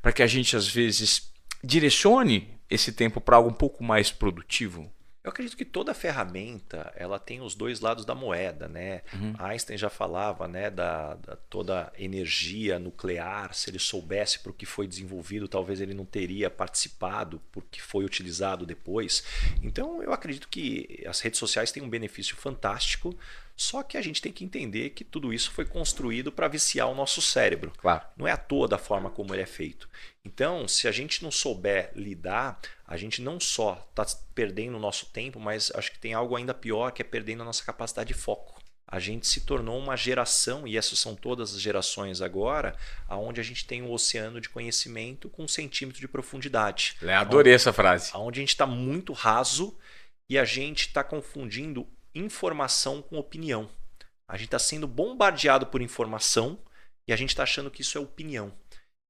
para que a gente, às vezes, direcione esse tempo para algo um pouco mais produtivo? Eu acredito que toda ferramenta ela tem os dois lados da moeda, né? Einstein já falava, né, da toda energia nuclear. Se ele soubesse para o que foi desenvolvido, talvez ele não teria participado porque foi utilizado depois. Então eu acredito que as redes sociais têm um benefício fantástico, só que a gente tem que entender que tudo isso foi construído para viciar o nosso cérebro. Claro. Não é à toa da forma como ele é feito. Então, se a gente não souber lidar, a gente não só está perdendo o nosso tempo, mas acho que tem algo ainda pior, que é perdendo a nossa capacidade de foco. A gente se tornou uma geração, e essas são todas as gerações agora, onde a gente tem um oceano de conhecimento com 1 centímetro de profundidade. Adorei essa frase. Onde a gente está muito raso e a gente está confundindo informação com opinião. A gente está sendo bombardeado por informação e a gente está achando que isso é opinião.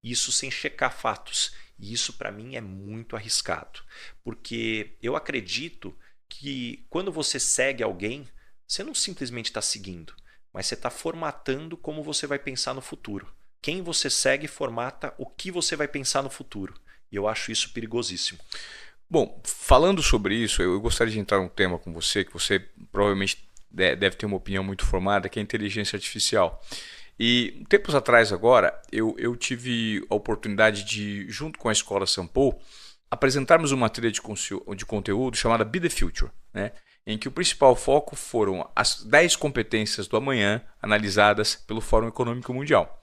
Isso sem checar fatos. E isso para mim é muito arriscado. Porque eu acredito que quando você segue alguém, você não simplesmente está seguindo, mas você está formatando como você vai pensar no futuro. Quem você segue formata o que você vai pensar no futuro. E eu acho isso perigosíssimo. Bom, falando sobre isso, eu gostaria de entrar num tema com você, que você provavelmente deve ter uma opinião muito formada, que é a inteligência artificial. E tempos atrás agora, eu tive a oportunidade de, junto com a Escola Sampo, apresentarmos uma trilha de conteúdo chamada Be the Future, né? Em que o principal foco foram as 10 competências do amanhã analisadas pelo Fórum Econômico Mundial.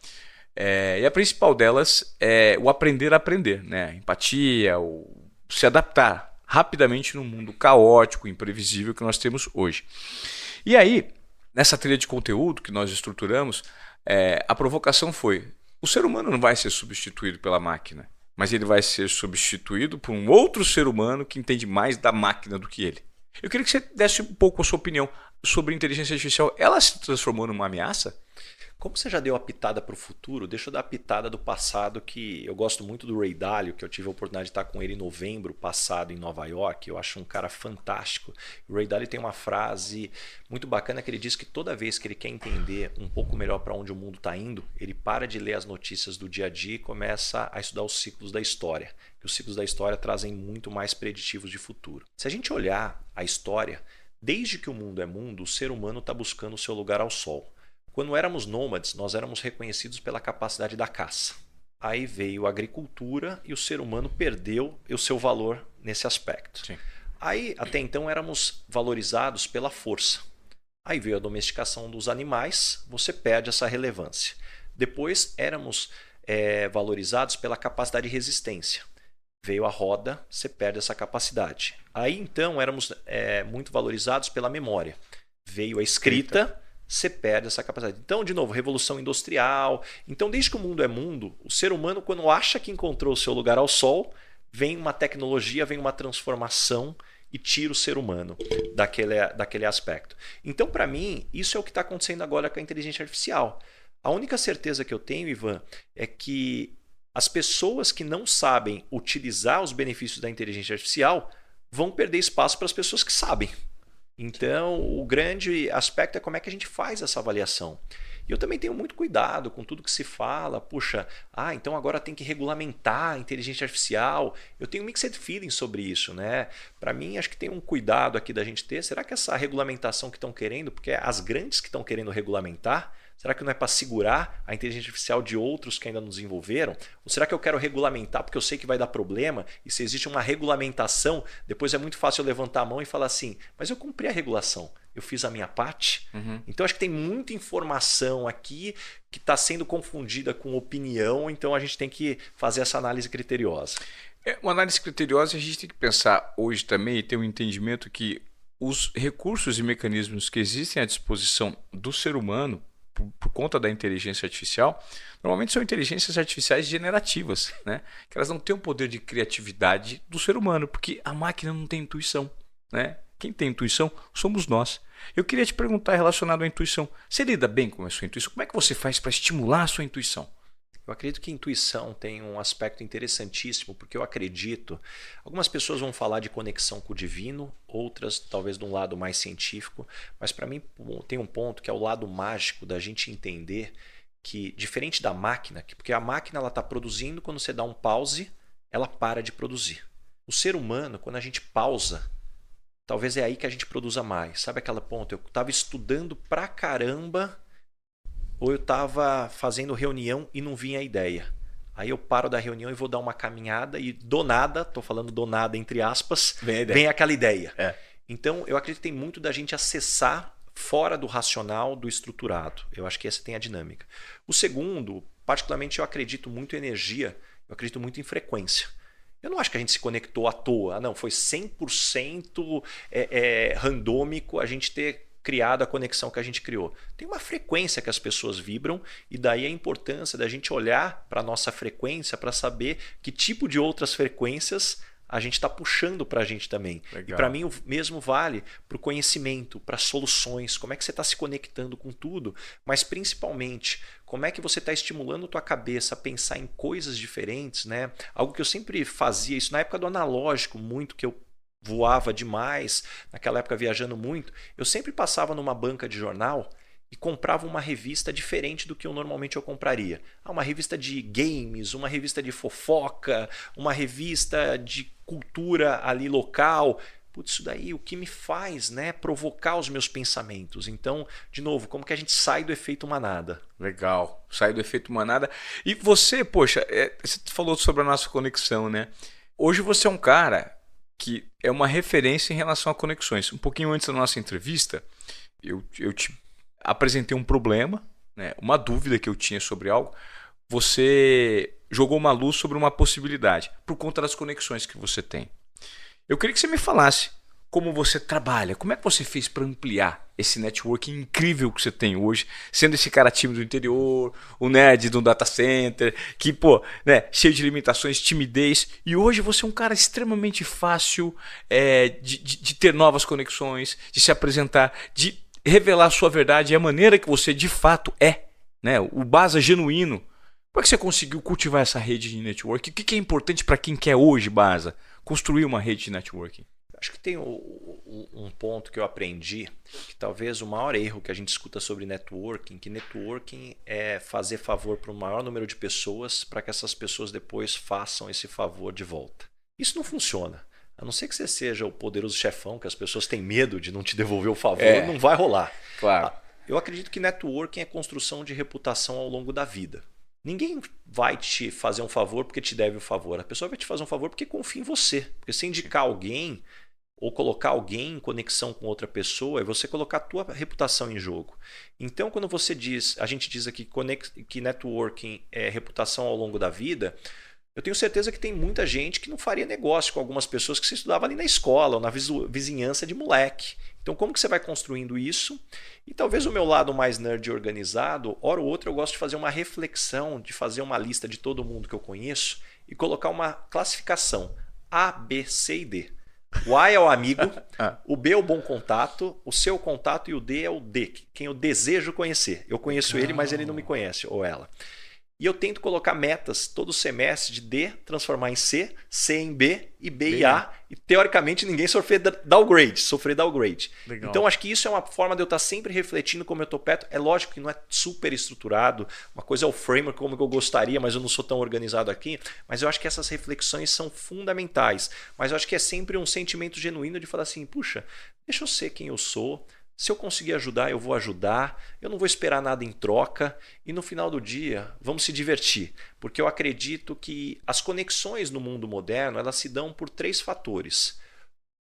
E a principal delas é o aprender a aprender, né? A empatia, se adaptar rapidamente no mundo caótico, imprevisível que nós temos hoje. E aí, nessa trilha de conteúdo que nós estruturamos, a provocação foi: o ser humano não vai ser substituído pela máquina, mas ele vai ser substituído por um outro ser humano que entende mais da máquina do que ele. Eu queria que você desse um pouco a sua opinião sobre a inteligência artificial. Ela se transformou numa ameaça? Como você já deu a pitada para o futuro, deixa eu dar a pitada do passado, que eu gosto muito do Ray Dalio, que eu tive a oportunidade de estar com ele em novembro passado em Nova York. Eu acho um cara fantástico. O Ray Dalio tem uma frase muito bacana que ele diz que toda vez que ele quer entender um pouco melhor para onde o mundo está indo, ele para de ler as notícias do dia a dia e começa a estudar os ciclos da história. Que os ciclos da história trazem muito mais preditivos de futuro. Se a gente olhar a história, desde que o mundo é mundo, o ser humano está buscando o seu lugar ao sol. Quando éramos nômades, nós éramos reconhecidos pela capacidade da caça. Aí veio a agricultura e o ser humano perdeu o seu valor nesse aspecto. Sim. Aí, até então, éramos valorizados pela força. Aí veio a domesticação dos animais, você perde essa relevância. Depois, éramos valorizados pela capacidade de resistência. Veio a roda, você perde essa capacidade. Aí, então, éramos muito valorizados pela memória. Veio a escrita, você perde essa capacidade. Então, de novo, revolução industrial. Então, desde que o mundo é mundo, o ser humano, quando acha que encontrou o seu lugar ao sol, vem uma tecnologia, vem uma transformação e tira o ser humano daquele aspecto. Então, para mim, isso é o que está acontecendo agora com a inteligência artificial. A única certeza que eu tenho, Ivan, é que as pessoas que não sabem utilizar os benefícios da inteligência artificial vão perder espaço para as pessoas que sabem. Então, o grande aspecto é como é que a gente faz essa avaliação. E eu também tenho muito cuidado com tudo que se fala. Puxa, então agora tem que regulamentar a inteligência artificial. Eu tenho mixed feelings sobre isso, né? Para mim, acho que tem um cuidado aqui da gente ter. Será que essa regulamentação que estão querendo, porque é as grandes que estão querendo regulamentar, será que não é para segurar a inteligência artificial de outros que ainda não desenvolveram? Ou será que eu quero regulamentar porque eu sei que vai dar problema? E se existe uma regulamentação, depois é muito fácil eu levantar a mão e falar assim, mas eu cumpri a regulação, eu fiz a minha parte. Então acho que tem muita informação aqui que está sendo confundida com opinião, então a gente tem que fazer essa análise criteriosa. Uma análise criteriosa, a gente tem que pensar hoje também e ter um entendimento que os recursos e mecanismos que existem à disposição do ser humano por conta da inteligência artificial, normalmente são inteligências artificiais generativas, né? Que elas não têm o poder de criatividade do ser humano, porque a máquina não tem intuição, né? Quem tem intuição somos nós. Eu queria te perguntar relacionado à intuição. Você lida bem com a sua intuição? Como é que você faz para estimular a sua intuição? Eu acredito que a intuição tem um aspecto interessantíssimo, porque eu acredito, algumas pessoas vão falar de conexão com o divino, outras talvez de um lado mais científico, mas para mim tem um ponto que é o lado mágico da gente entender que, diferente da máquina, porque a máquina está produzindo, quando você dá um pause, ela para de produzir. O ser humano, quando a gente pausa, talvez é aí que a gente produza mais. Sabe aquela ponta? Eu estava estudando pra caramba ou eu estava fazendo reunião e não vinha a ideia. Aí eu paro da reunião e vou dar uma caminhada e do nada, estou falando do nada entre aspas, vem aquela ideia. Então eu acredito que tem muito da gente acessar fora do racional, do estruturado. Eu acho que essa tem a dinâmica. O segundo, particularmente eu acredito muito em energia, eu acredito muito em frequência. Eu não acho que a gente se conectou à toa. Não, foi 100% randômico a gente ter criado a conexão que a gente criou. Tem uma frequência que as pessoas vibram e daí a importância da gente olhar para a nossa frequência para saber que tipo de outras frequências a gente está puxando para a gente também. Legal. E para mim o mesmo vale para o conhecimento, para soluções, como é que você está se conectando com tudo, mas principalmente como é que você está estimulando a tua cabeça a pensar em coisas diferentes, né? Algo que eu sempre fazia, isso na época do analógico muito, que eu voava demais, naquela época viajando muito, eu sempre passava numa banca de jornal e comprava uma revista diferente do que normalmente eu compraria. Uma revista de games, uma revista de fofoca, uma revista de cultura ali local. Putz, isso daí o que me faz, né, provocar os meus pensamentos. Então, de novo, como que a gente sai do efeito manada? Legal, sai do efeito manada. E você, poxa, você falou sobre a nossa conexão, né? Hoje você é um cara que é uma referência em relação a conexões. Um pouquinho antes da nossa entrevista, eu te apresentei um problema, né, uma dúvida que eu tinha sobre algo. Você jogou uma luz sobre uma possibilidade por conta das conexões que você tem. Eu queria que você me falasse como você trabalha, como é que você fez para ampliar esse networking incrível que você tem hoje, sendo esse cara tímido do interior, o nerd do data center, que, pô, né, cheio de limitações, timidez, e hoje você é um cara extremamente fácil de ter novas conexões, de se apresentar, de revelar a sua verdade e a maneira que você de fato é, né, o Baza genuíno. Como é que você conseguiu cultivar essa rede de networking? O que é importante para quem quer hoje, Baza, construir uma rede de networking? Acho que tem um ponto que eu aprendi, que talvez o maior erro que a gente escuta sobre networking, que networking é fazer favor para o maior número de pessoas para que essas pessoas depois façam esse favor de volta. Isso não funciona. A não ser que você seja o poderoso chefão, que as pessoas têm medo de não te devolver o favor, não vai rolar. Claro. Eu acredito que networking é construção de reputação ao longo da vida. Ninguém vai te fazer um favor porque te deve o favor. A pessoa vai te fazer um favor porque confia em você. Porque se indicar alguém ou colocar alguém em conexão com outra pessoa, é você colocar a tua reputação em jogo. Então, quando você diz, a gente diz aqui que networking é reputação ao longo da vida, eu tenho certeza que tem muita gente que não faria negócio com algumas pessoas que você estudava ali na escola ou na vizinhança de moleque. Então, como que você vai construindo isso? E talvez o meu lado mais nerd organizado, hora ou outra eu gosto de fazer uma reflexão, de fazer uma lista de todo mundo que eu conheço e colocar uma classificação A, B, C e D. O A é o amigo, o B é o bom contato, o seu contato e o D é o D, quem eu desejo conhecer. Eu conheço ele, mas ele não me conhece, ou ela. E eu tento colocar metas todo semestre de D transformar em C, C em B e B em A. E teoricamente ninguém sofrer downgrade. Legal. Então acho que isso é uma forma de eu estar sempre refletindo como eu estou perto. É lógico que não é super estruturado. Uma coisa é o framework como eu gostaria, mas eu não sou tão organizado aqui. Mas eu acho que essas reflexões são fundamentais. Mas eu acho que é sempre um sentimento genuíno de falar assim, puxa, deixa eu ser quem eu sou. Se eu conseguir ajudar, eu vou ajudar. Eu não vou esperar nada em troca. E no final do dia, vamos se divertir. Porque eu acredito que as conexões no mundo moderno, elas se dão por 3 fatores.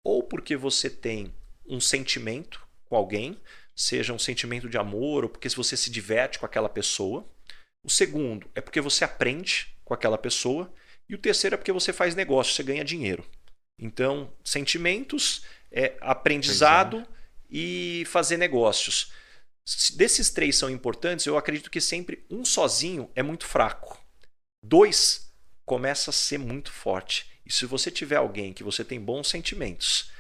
Ou porque você tem um sentimento com alguém, seja um sentimento de amor, ou porque você se diverte com aquela pessoa. O segundo é porque você aprende com aquela pessoa. E o terceiro é porque você faz negócio, você ganha dinheiro. Então, sentimentos, aprendizado e fazer negócios. Desses 3 são importantes, eu acredito que sempre um sozinho é muito fraco. 2 começa a ser muito forte. E se você tiver alguém que você tem bons sentimentos,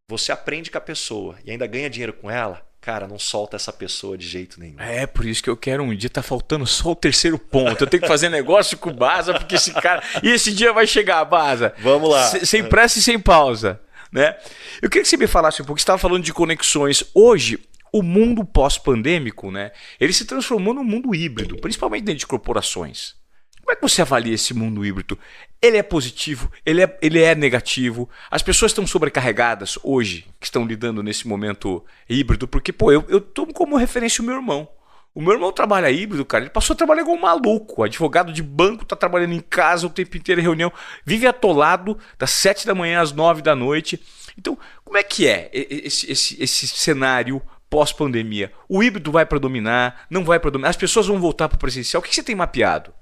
você aprende com a pessoa e ainda ganha dinheiro com ela, cara, não solta essa pessoa de jeito nenhum. É por isso que eu quero um dia, tá faltando só o 3º ponto. Eu tenho que fazer negócio com o Baza, porque esse cara... E esse dia vai chegar, Baza. Vamos lá. Sem pressa e sem pausa. Né? Eu queria que você me falasse um pouco, você estava falando de conexões. Hoje, o mundo pós-pandêmico, né, ele se transformou num mundo híbrido, principalmente dentro de corporações. Como Como é que você avalia esse mundo híbrido? Ele é positivo? Ele é negativo? As pessoas estão sobrecarregadas hoje, que estão lidando nesse momento híbrido? Porque, pô, eu tomo como referência o meu irmão. O meu irmão trabalha híbrido, cara. Ele passou a trabalhar igual um maluco. Advogado de banco, tá trabalhando em casa o tempo inteiro em reunião. Vive atolado das 7 da manhã às 9 da noite. Então, como é que é esse cenário pós-pandemia? O híbrido vai predominar? Não vai predominar? As pessoas vão voltar para o presencial? O que você tem mapeado?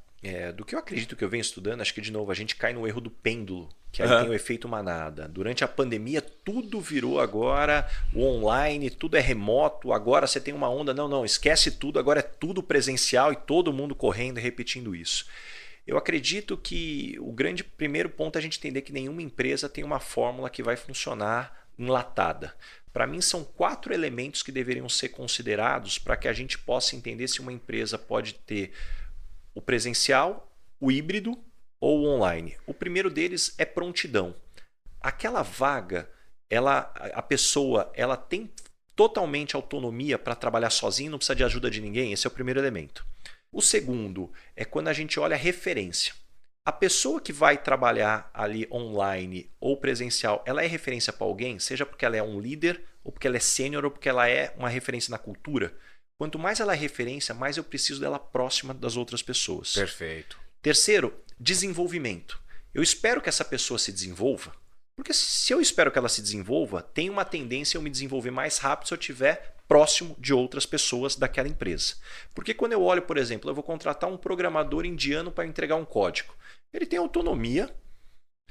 Do que eu acredito que eu venho estudando, acho que de novo a gente cai no erro do pêndulo, que aí tem o efeito manada. Durante a pandemia tudo virou agora o online, tudo é remoto, agora você tem uma onda, não, esquece tudo, agora é tudo presencial e todo mundo correndo e repetindo isso. Eu acredito que o grande primeiro ponto é a gente entender que nenhuma empresa tem uma fórmula que vai funcionar enlatada. Para mim são 4 elementos que deveriam ser considerados para que a gente possa entender se uma empresa pode ter o presencial, o híbrido ou o online. O primeiro deles é prontidão. Aquela vaga, a pessoa ela tem totalmente autonomia para trabalhar sozinha, não precisa de ajuda de ninguém. Esse é o primeiro elemento. O segundo é quando a gente olha a referência. A pessoa que vai trabalhar ali online ou presencial, ela é referência para alguém, seja porque ela é um líder, ou porque ela é sênior, ou porque ela é uma referência na cultura. Quanto mais ela é referência, mais eu preciso dela próxima das outras pessoas. Perfeito. Terceiro, desenvolvimento. Eu espero que essa pessoa se desenvolva, porque se eu espero que ela se desenvolva, tem uma tendência a eu me desenvolver mais rápido se eu estiver próximo de outras pessoas daquela empresa. Porque quando eu olho, por exemplo, eu vou contratar um programador indiano para entregar um código. Ele tem autonomia,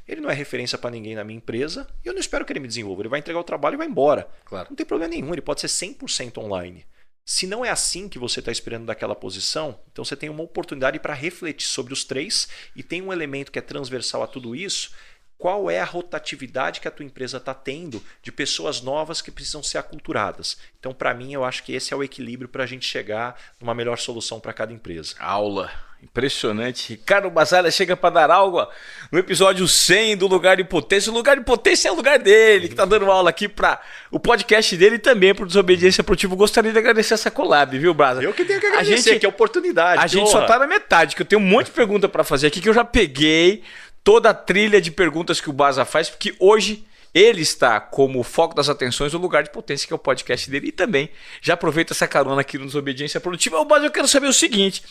ele não é referência para ninguém na minha empresa, e eu não espero que ele me desenvolva. Ele vai entregar o trabalho e vai embora. Claro. Não tem problema nenhum, ele pode ser 100% online. Se não é assim que você está esperando daquela posição, então você tem uma oportunidade para refletir sobre os 3 e tem um elemento que é transversal a tudo isso. Qual é a rotatividade que a tua empresa está tendo de pessoas novas que precisam ser aculturadas? Então, para mim, eu acho que esse é o equilíbrio para a gente chegar numa melhor solução para cada empresa. Aula. Impressionante. Ricardo Basalha chega para dar aula no episódio 100 do Lugar de Potência. O Lugar de Potência é o lugar dele, que está dando aula aqui para o podcast dele e também para o Desobediência Produtiva. Gostaria de agradecer essa collab, viu, Brasa? Eu que tenho que agradecer, que é oportunidade. A gente só está na metade, que eu tenho um monte de pergunta para fazer aqui, que eu já peguei toda a trilha de perguntas que o Baza faz, porque hoje ele está como foco das atenções no Lugar de Potência, que é o podcast dele, e também já aproveita essa carona aqui no Desobediência Produtiva. Baza, eu quero saber o seguinte: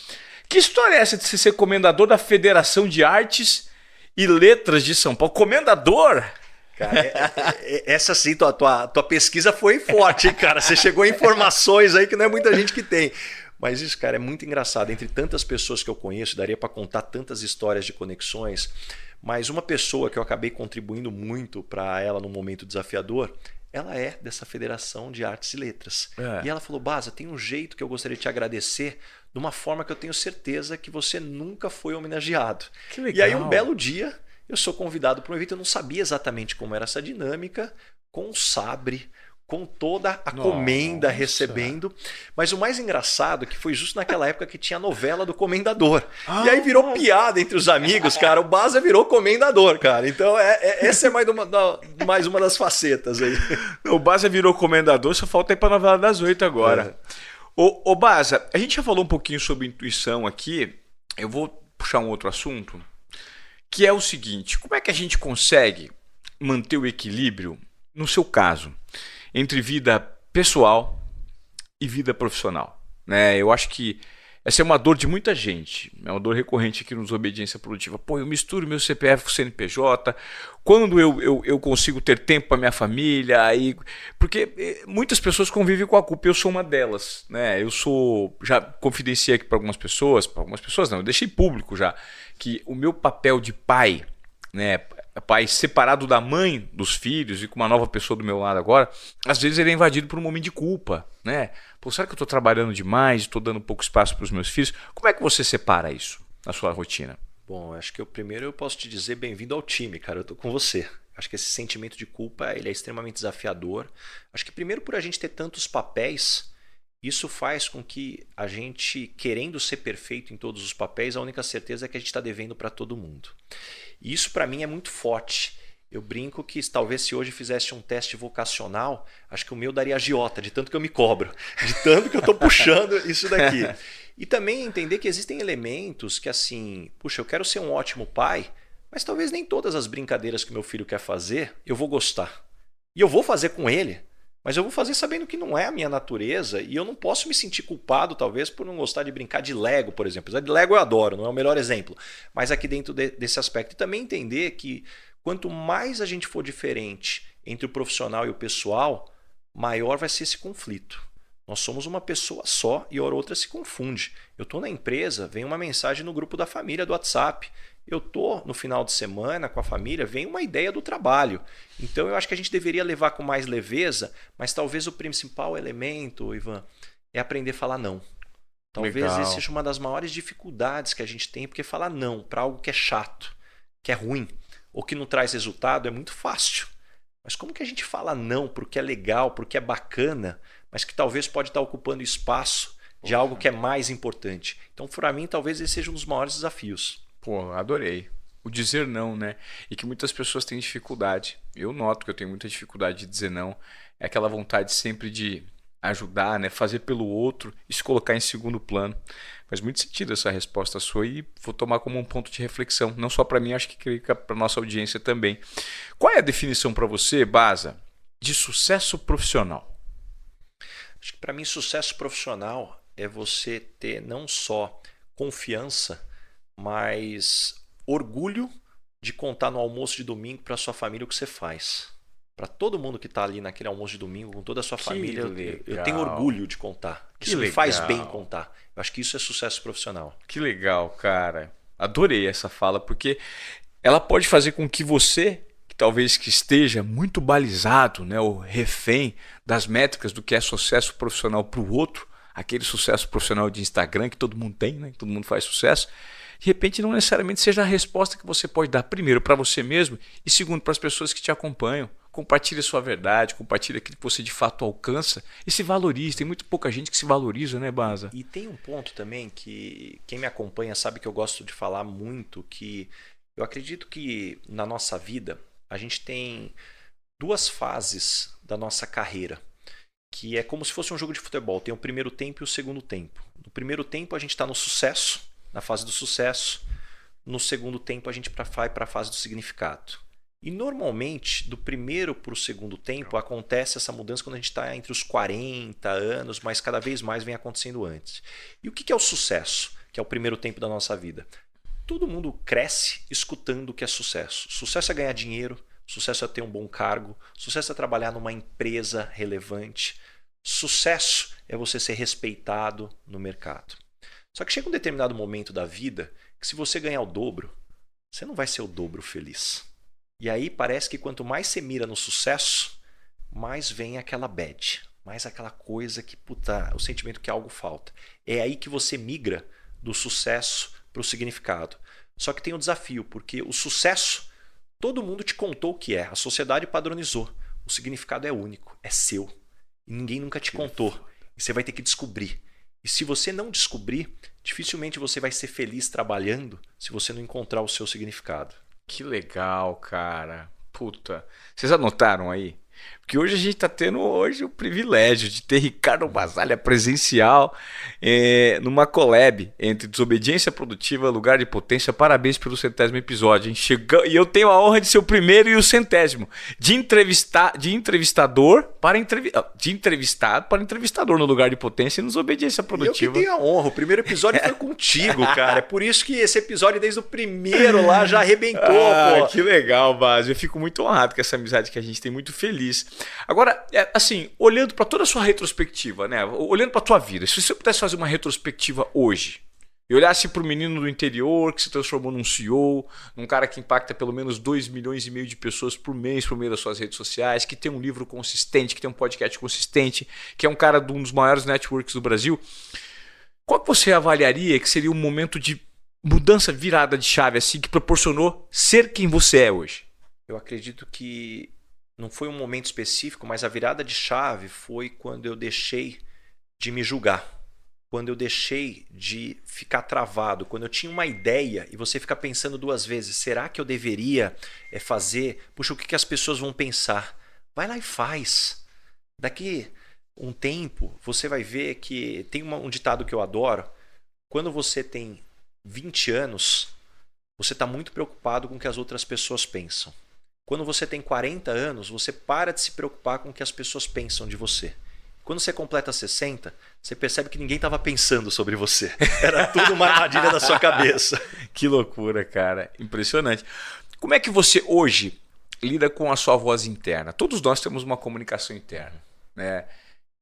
que história é essa de você ser comendador da Federação de Artes e Letras de São Paulo? Comendador? Cara, essa sim, tua pesquisa foi forte, hein, cara? Você chegou a informações aí que não é muita gente que tem. Mas isso, cara, é muito engraçado. Entre tantas pessoas que eu conheço, daria para contar tantas histórias de conexões, mas uma pessoa que eu acabei contribuindo muito para ela num momento desafiador, ela é dessa Federação de Artes e Letras. E ela falou: Baza, tem um jeito que eu gostaria de te agradecer de uma forma que eu tenho certeza que você nunca foi homenageado. Que legal. E aí um belo dia eu sou convidado para um evento, eu não sabia exatamente como era essa dinâmica, com o sabre, com toda a comenda recebendo. Mas o mais engraçado é que foi justo naquela época que tinha a novela do Comendador. E aí virou piada entre os amigos, cara. O Baza virou comendador, cara. Então essa é mais uma das facetas aí. O Baza virou comendador, só falta ir para a novela das 8 agora. Ô Baza, a gente já falou um pouquinho sobre intuição aqui. Eu vou puxar um outro assunto, que é o seguinte: como é que a gente consegue manter o equilíbrio, no seu caso, entre vida pessoal e vida profissional, né? Eu acho que essa é uma dor de muita gente, é uma dor recorrente aqui no Desobediência Produtiva. Pô, eu misturo meu CPF com o CNPJ, quando eu consigo ter tempo para minha família, aí, porque muitas pessoas convivem com a culpa, eu sou uma delas, né? Já confidenciei aqui para algumas pessoas não, eu deixei público já, que o meu papel de pai, né, pai separado da mãe dos filhos e com uma nova pessoa do meu lado agora, às vezes ele é invadido por um momento de culpa, né? Pô, será que eu estou trabalhando demais, estou dando pouco espaço para os meus filhos? Como é que você separa isso na sua rotina? Bom, acho que primeiro eu posso te dizer bem-vindo ao time, cara. Eu tô com você. Acho que esse sentimento de culpa ele é extremamente desafiador. Acho que primeiro por a gente ter tantos papéis, isso faz com que a gente, querendo ser perfeito em todos os papéis, a única certeza é que a gente está devendo para todo mundo. E isso para mim é muito forte. Eu brinco que talvez se hoje fizesse um teste vocacional, acho que o meu daria agiota, de tanto que eu me cobro, de tanto que eu estou puxando isso daqui. E também entender que existem elementos que assim, puxa, eu quero ser um ótimo pai, mas talvez nem todas as brincadeiras que meu filho quer fazer eu vou gostar. E eu vou fazer com ele, mas eu vou fazer sabendo que não é a minha natureza e eu não posso me sentir culpado, talvez, por não gostar de brincar de Lego, por exemplo. Apesar de Lego eu adoro, não é o melhor exemplo. Mas aqui dentro desse aspecto. E também entender que quanto mais a gente for diferente entre o profissional e o pessoal, maior vai ser esse conflito. Nós somos uma pessoa só e a outra se confunde. Eu estou na empresa, vem uma mensagem no grupo da família do WhatsApp. Eu estou no final de semana com a família, vem uma ideia do trabalho. Então eu acho que a gente deveria levar com mais leveza, mas talvez o principal elemento, Ivan, é aprender a falar não. Talvez essa seja uma das maiores dificuldades que a gente tem, porque falar não para algo que é chato, que é ruim, ou que não traz resultado é muito fácil. Mas como que a gente fala não para o que é legal, para o que é bacana, mas que talvez pode estar ocupando espaço de algo que é mais importante? Então, para mim, talvez esse seja um dos maiores desafios. Pô, adorei. O dizer não, né? E que muitas pessoas têm dificuldade. Eu noto que eu tenho muita dificuldade de dizer não. É aquela vontade sempre de ajudar, né? Fazer pelo outro e se colocar em segundo plano. Faz muito sentido essa resposta sua e vou tomar como um ponto de reflexão. Não só para mim, acho que para nossa audiência também. Qual é a definição para você, Baza, de sucesso profissional? Acho que para mim sucesso profissional é você ter não só confiança, mas orgulho de contar no almoço de domingo para sua família o que você faz. Para todo mundo que está ali naquele almoço de domingo, com toda a sua família, eu tenho orgulho de contar. Isso me faz bem contar. Eu acho que isso é sucesso profissional. Que legal, cara. Adorei essa fala, porque ela pode fazer com que você, que talvez que esteja muito balizado, né, ou refém das métricas do que é sucesso profissional para o outro, aquele sucesso profissional de Instagram que todo mundo tem, né, que todo mundo faz sucesso, de repente não necessariamente seja a resposta que você pode dar, primeiro, para você mesmo e segundo, para as pessoas que te acompanham. Compartilhe a sua verdade, compartilhe aquilo que você de fato alcança e se valorize. Tem muito pouca gente que se valoriza, né, Baza? E tem um ponto também que quem me acompanha sabe que eu gosto de falar muito, que eu acredito que na nossa vida a gente tem duas fases da nossa carreira, que é como se fosse um jogo de futebol. Tem o primeiro tempo e o segundo tempo. No primeiro tempo a gente está no sucesso, na fase do sucesso. No segundo tempo a gente vai para a fase do significado. E normalmente, do primeiro para o segundo tempo, acontece essa mudança quando a gente está entre os 40 anos, mas cada vez mais vem acontecendo antes. E o que é o sucesso, que é o primeiro tempo da nossa vida? Todo mundo cresce escutando o que é sucesso. Sucesso é ganhar dinheiro, sucesso é ter um bom cargo, sucesso é trabalhar numa empresa relevante, sucesso é você ser respeitado no mercado. Só que chega um determinado momento da vida que se você ganhar o dobro, você não vai ser o dobro feliz. E aí parece que quanto mais você mira no sucesso, mais vem aquela bad, mais aquela coisa que, puta, o sentimento que algo falta. É aí que você migra do sucesso para o significado. Só que tem um desafio, porque o sucesso, todo mundo te contou o que é, a sociedade padronizou. O significado é único, é seu. E ninguém nunca te contou. E você vai ter que descobrir. E se você não descobrir, dificilmente você vai ser feliz trabalhando se você não encontrar o seu significado. Que legal, cara. Puta. Vocês anotaram aí? Porque hoje a gente está tendo o privilégio de ter Ricardo Basalha presencial numa collab entre Desobediência Produtiva, Lugar de Potência. Parabéns pelo 100º episódio. E eu tenho a honra de ser o primeiro e o 100º. De entrevistador para de entrevistado para entrevistador no Lugar de Potência e no Desobediência Produtiva. Eu que tenho a honra. O primeiro episódio foi contigo, cara. É por isso que esse episódio, desde o primeiro lá, já arrebentou. Pô. Que legal, Bas. Eu fico muito honrado com essa amizade que a gente tem, muito feliz. Agora, assim, olhando para toda a sua retrospectiva, né? Olhando para a tua vida, se você pudesse fazer uma retrospectiva hoje e olhasse para o menino do interior que se transformou num CEO, num cara que impacta pelo menos 2,5 milhões de pessoas por mês por meio das suas redes sociais, que tem um livro consistente, que tem um podcast consistente, que é um cara de um dos maiores networks do Brasil, qual que você avaliaria que seria um momento de mudança, virada de chave, assim, que proporcionou ser quem você é hoje? Eu acredito que não foi um momento específico, mas a virada de chave foi quando eu deixei de me julgar. quando eu deixei de ficar travado, quando eu tinha uma ideia e você fica pensando duas vezes, será que eu deveria fazer? Puxa, o que as pessoas vão pensar? Vai lá e faz. Daqui um tempo, você vai ver que tem um ditado que eu adoro. Quando você tem 20 anos, você está muito preocupado com o que as outras pessoas pensam. Quando você tem 40 anos, você para de se preocupar com o que as pessoas pensam de você. Quando você completa 60, você percebe que ninguém estava pensando sobre você. Era tudo uma armadilha da sua cabeça. Que loucura, cara. Impressionante. Como é que você hoje lida com a sua voz interna? Todos nós temos uma comunicação interna, né?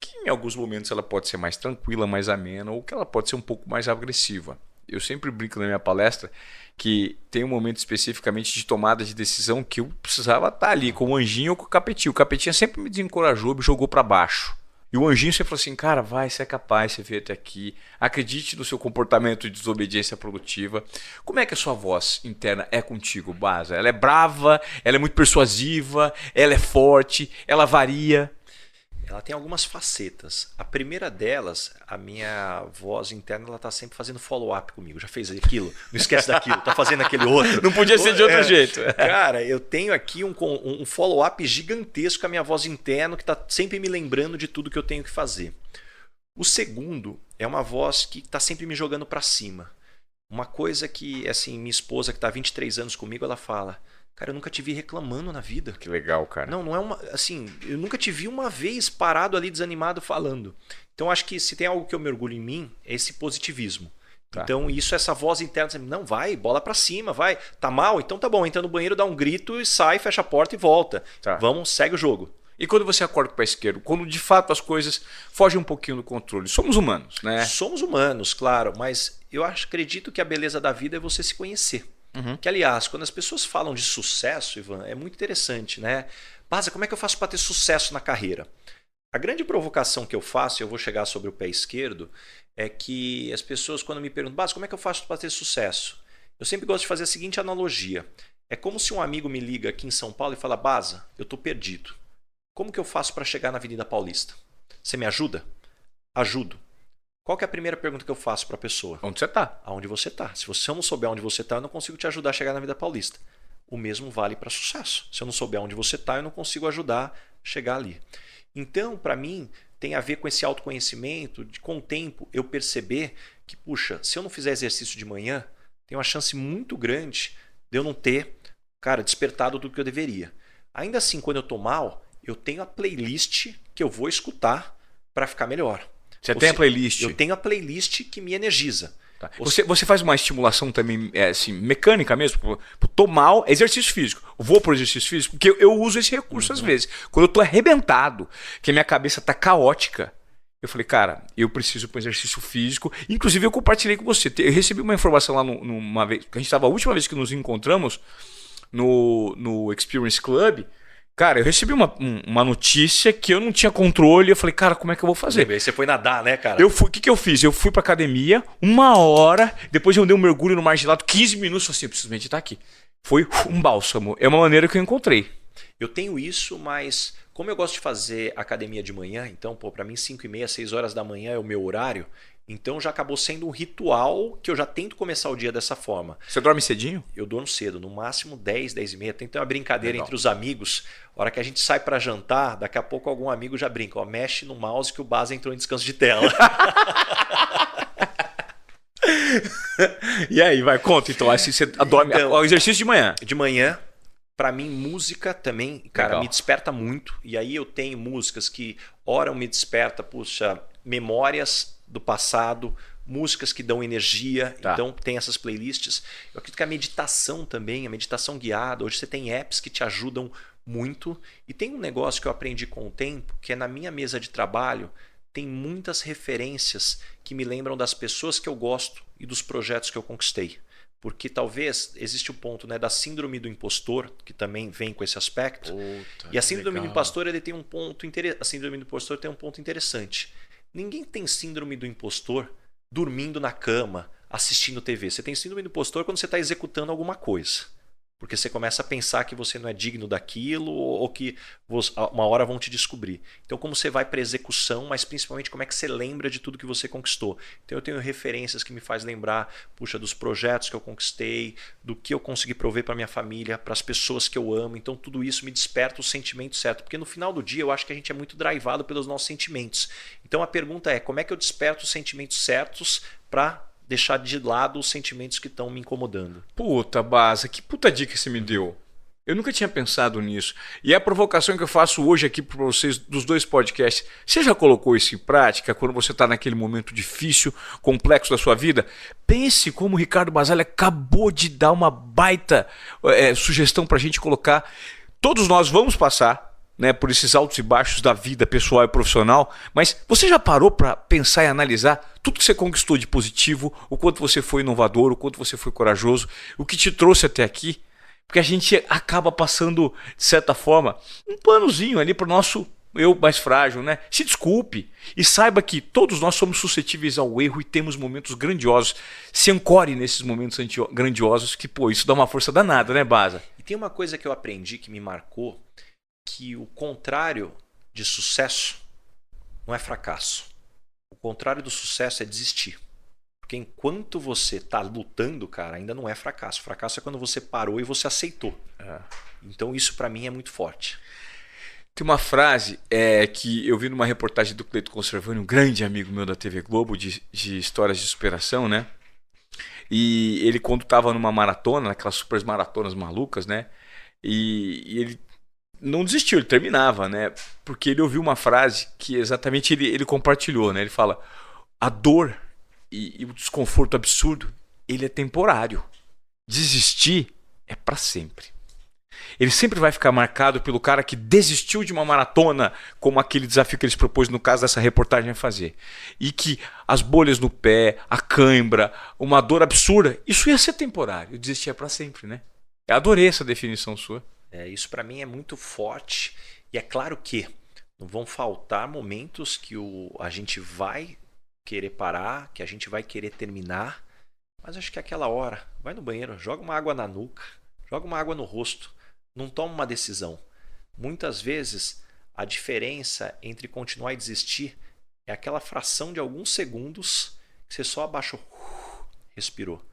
Que em alguns momentos ela pode ser mais tranquila, mais amena, ou que ela pode ser um pouco mais agressiva. Eu sempre brinco na minha palestra que tem um momento especificamente de tomada de decisão que eu precisava estar ali com o anjinho ou com o capetinho. O capetinho sempre me desencorajou, me jogou para baixo. E o anjinho sempre falou assim, cara, vai, você é capaz, você veio até aqui, acredite no seu comportamento de desobediência produtiva. Como é que a sua voz interna é contigo, Baza? Ela é brava, ela é muito persuasiva, ela é forte, ela varia? Ela tem algumas facetas. A primeira delas, a minha voz interna, ela está sempre fazendo follow-up comigo. Já fez aquilo? Não esquece daquilo. Está fazendo aquele outro. Não podia ser de outro jeito. Cara, eu tenho aqui um follow-up gigantesco com a minha voz interna que está sempre me lembrando de tudo que eu tenho que fazer. O segundo é uma voz que está sempre me jogando para cima. Uma coisa que, assim, minha esposa que está há 23 anos comigo, ela fala... Cara, eu nunca te vi reclamando na vida. Que legal, cara. Não é uma... Assim, eu nunca te vi uma vez parado ali, desanimado, falando. Então, acho que se tem algo que eu me orgulho em mim, é esse positivismo. Tá. Então, isso, essa voz interna, não, vai, bola pra cima, vai. Tá mal? Então tá bom. Entra no banheiro, dá um grito e sai, fecha a porta e volta. Tá. Vamos, segue o jogo. E quando você acorda com o pé esquerdo? Quando, de fato, as coisas fogem um pouquinho do controle. Somos humanos, né? Somos humanos, claro. Mas eu acredito que a beleza da vida é você se conhecer. Que, aliás, quando as pessoas falam de sucesso, Ivan, é muito interessante, né? Baza, como é que eu faço para ter sucesso na carreira? A grande provocação que eu faço, e eu vou chegar sobre o pé esquerdo, é que as pessoas, quando me perguntam, Baza, como é que eu faço para ter sucesso? Eu sempre gosto de fazer a seguinte analogia. É como se um amigo me liga aqui em São Paulo e fala, Baza, eu estou perdido. Como que eu faço para chegar na Avenida Paulista? Você me ajuda? Ajudo. Qual que é a primeira pergunta que eu faço para a pessoa? Onde você está? Aonde você está. Se você não souber onde você está, eu não consigo te ajudar a chegar na Avenida Paulista. O mesmo vale para sucesso. Se eu não souber onde você está, eu não consigo ajudar a chegar ali. Então, para mim, tem a ver com esse autoconhecimento, de com o tempo eu perceber que, puxa, se eu não fizer exercício de manhã, tem uma chance muito grande de eu não ter, cara, despertado do que eu deveria. Ainda assim, quando eu estou mal, eu tenho a playlist que eu vou escutar para ficar melhor. Você tem a playlist? Eu tenho a playlist que me energiza. Tá. Você faz uma estimulação também assim, mecânica mesmo? Tô mal, exercício físico. Vou pro exercício físico, porque eu uso esse recurso às vezes. Quando eu tô arrebentado, que a minha cabeça tá caótica, eu falei, cara, eu preciso para um exercício físico. Inclusive, eu compartilhei com você. Eu recebi uma informação lá numa vez, que a gente estava a última vez que nos encontramos no Experience Club. Cara, eu recebi uma notícia que eu não tinha controle. Eu falei, cara, como é que eu vou fazer? Aí você foi nadar, né, cara? O que eu fiz? Eu fui pra academia, 1 hora, depois eu dei um mergulho no mar gelado, 15 minutos, assim, eu preciso meditar aqui. Foi um bálsamo. É uma maneira que eu encontrei. Eu tenho isso, mas como eu gosto de fazer academia de manhã, então, pô, pra mim 5h30, 6 horas da manhã é o meu horário, então já acabou sendo um ritual que eu já tento começar o dia dessa forma. Você dorme cedinho? Eu durmo cedo, no máximo 10, 10h30. Tem que ter uma brincadeira entre os amigos. A hora que a gente sai pra jantar, daqui a pouco algum amigo já brinca. Ó, mexe no mouse que o Baza entrou em descanso de tela. E aí, vai, conta então. Assim, você dorme, então, o exercício de manhã? De manhã. Pra mim, música também, cara, legal, me desperta muito. E aí eu tenho músicas que, ora, me desperta, puxa, memórias do passado, músicas que dão energia. Tá. Então tem essas playlists. Eu acredito que a meditação também, a meditação guiada, hoje você tem apps que te ajudam muito. E tem um negócio que eu aprendi com o tempo, que é na minha mesa de trabalho, tem muitas referências que me lembram das pessoas que eu gosto e dos projetos que eu conquistei. Porque talvez existe o ponto, né, da síndrome do impostor, que também vem com esse aspecto. Puta, e a síndrome do impostor, ele tem um ponto a síndrome do impostor tem um ponto interessante. Ninguém tem síndrome do impostor dormindo na cama, assistindo TV. Você tem síndrome do impostor quando você está executando alguma coisa. Porque você começa a pensar que você não é digno daquilo ou que uma hora vão te descobrir. Então, como você vai para a execução, mas principalmente como é que você lembra de tudo que você conquistou. Então, eu tenho referências que me fazem lembrar, puxa, dos projetos que eu conquistei, do que eu consegui prover para minha família, para as pessoas que eu amo. Então, tudo isso me desperta o sentimento certo. Porque no final do dia, eu acho que a gente é muito drivado pelos nossos sentimentos. Então, a pergunta é, como é que eu desperto os sentimentos certos para deixar de lado os sentimentos que estão me incomodando? Puta, Baza, que puta dica você me deu. Eu nunca tinha pensado nisso. E a provocação que eu faço hoje aqui para vocês dos 2 podcasts, você já colocou isso em prática quando você está naquele momento difícil, complexo da sua vida? Pense como o Ricardo Basalha acabou de dar uma baita sugestão para a gente colocar. Todos nós vamos passar, né, por esses altos e baixos da vida pessoal e profissional, mas você já parou para pensar e analisar tudo que você conquistou de positivo, o quanto você foi inovador, o quanto você foi corajoso, o que te trouxe até aqui? Porque a gente acaba passando, de certa forma, um panozinho ali para o nosso eu mais frágil, né? Se desculpe e saiba que todos nós somos suscetíveis ao erro e temos momentos grandiosos. Se ancore nesses momentos grandiosos que, pô, isso dá uma força danada, né, Baza? E tem uma coisa que eu aprendi que me marcou, que o contrário de sucesso não é fracasso. O contrário do sucesso é desistir. Porque enquanto você está lutando, cara, ainda não é fracasso. Fracasso é quando você parou e você aceitou. Então isso para mim é muito forte. Tem uma frase que eu vi numa reportagem do Cleito Conservani, um grande amigo meu da TV Globo, de histórias de superação, né? E ele, quando estava numa maratona, naquelas super maratonas malucas, né? E ele não desistiu, ele terminava, né? Porque ele ouviu uma frase que exatamente ele compartilhou, né? Ele fala, a dor e o desconforto absurdo, ele é temporário. Desistir é para sempre. Ele sempre vai ficar marcado pelo cara que desistiu de uma maratona, como aquele desafio que eles propôs no caso dessa reportagem a fazer. E que as bolhas no pé, a cãibra, uma dor absurda, isso ia ser temporário. Desistir é para sempre, né? Eu adorei essa definição sua. Isso para mim é muito forte. E é claro que não vão faltar momentos que a gente vai querer parar, que a gente vai querer terminar. Mas acho que é aquela hora, vai no banheiro, joga uma água na nuca, joga uma água no rosto. Não toma uma decisão. Muitas vezes, a diferença entre continuar e desistir é aquela fração de alguns segundos que você só abaixou, respirou.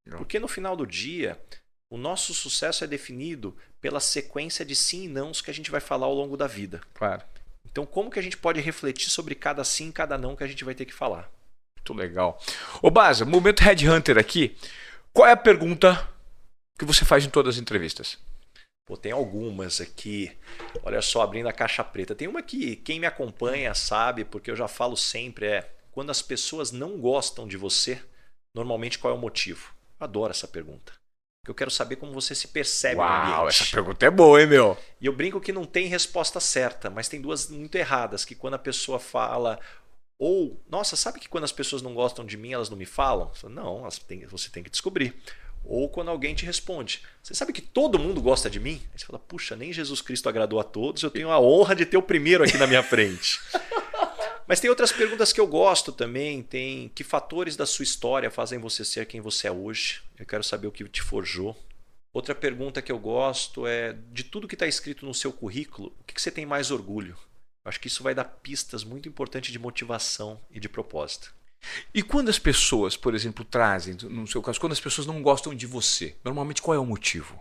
Porque no final do dia, o nosso sucesso é definido pela sequência de sim e nãos que a gente vai falar ao longo da vida. Claro. Então, como que a gente pode refletir sobre cada sim e cada não que a gente vai ter que falar? Muito legal. Ô Baza, momento Headhunter aqui. Qual é a pergunta que você faz em todas as entrevistas? Pô, tem algumas aqui, olha só, abrindo a caixa preta. Tem uma que quem me acompanha sabe, porque eu já falo sempre, quando as pessoas não gostam de você, normalmente qual é o motivo? Eu adoro essa pergunta. Porque eu quero saber como você se percebe no ambiente. Uau, essa pergunta é boa, hein, meu? E eu brinco que não tem resposta certa, mas tem duas muito erradas, que quando a pessoa fala... Ou, nossa, sabe que quando as pessoas não gostam de mim, elas não me falam? Não, você tem que descobrir. Ou quando alguém te responde, você sabe que todo mundo gosta de mim? Aí você fala, puxa, nem Jesus Cristo agradou a todos, eu tenho a honra de ter o primeiro aqui na minha frente. Mas tem outras perguntas que eu gosto também, tem que fatores da sua história fazem você ser quem você é hoje? Eu quero saber o que te forjou. Outra pergunta que eu gosto é, de tudo que está escrito no seu currículo, o que você tem mais orgulho? Eu acho que isso vai dar pistas muito importantes de motivação e de propósito. E quando as pessoas, por exemplo, trazem, no seu caso, quando as pessoas não gostam de você, normalmente qual é o motivo?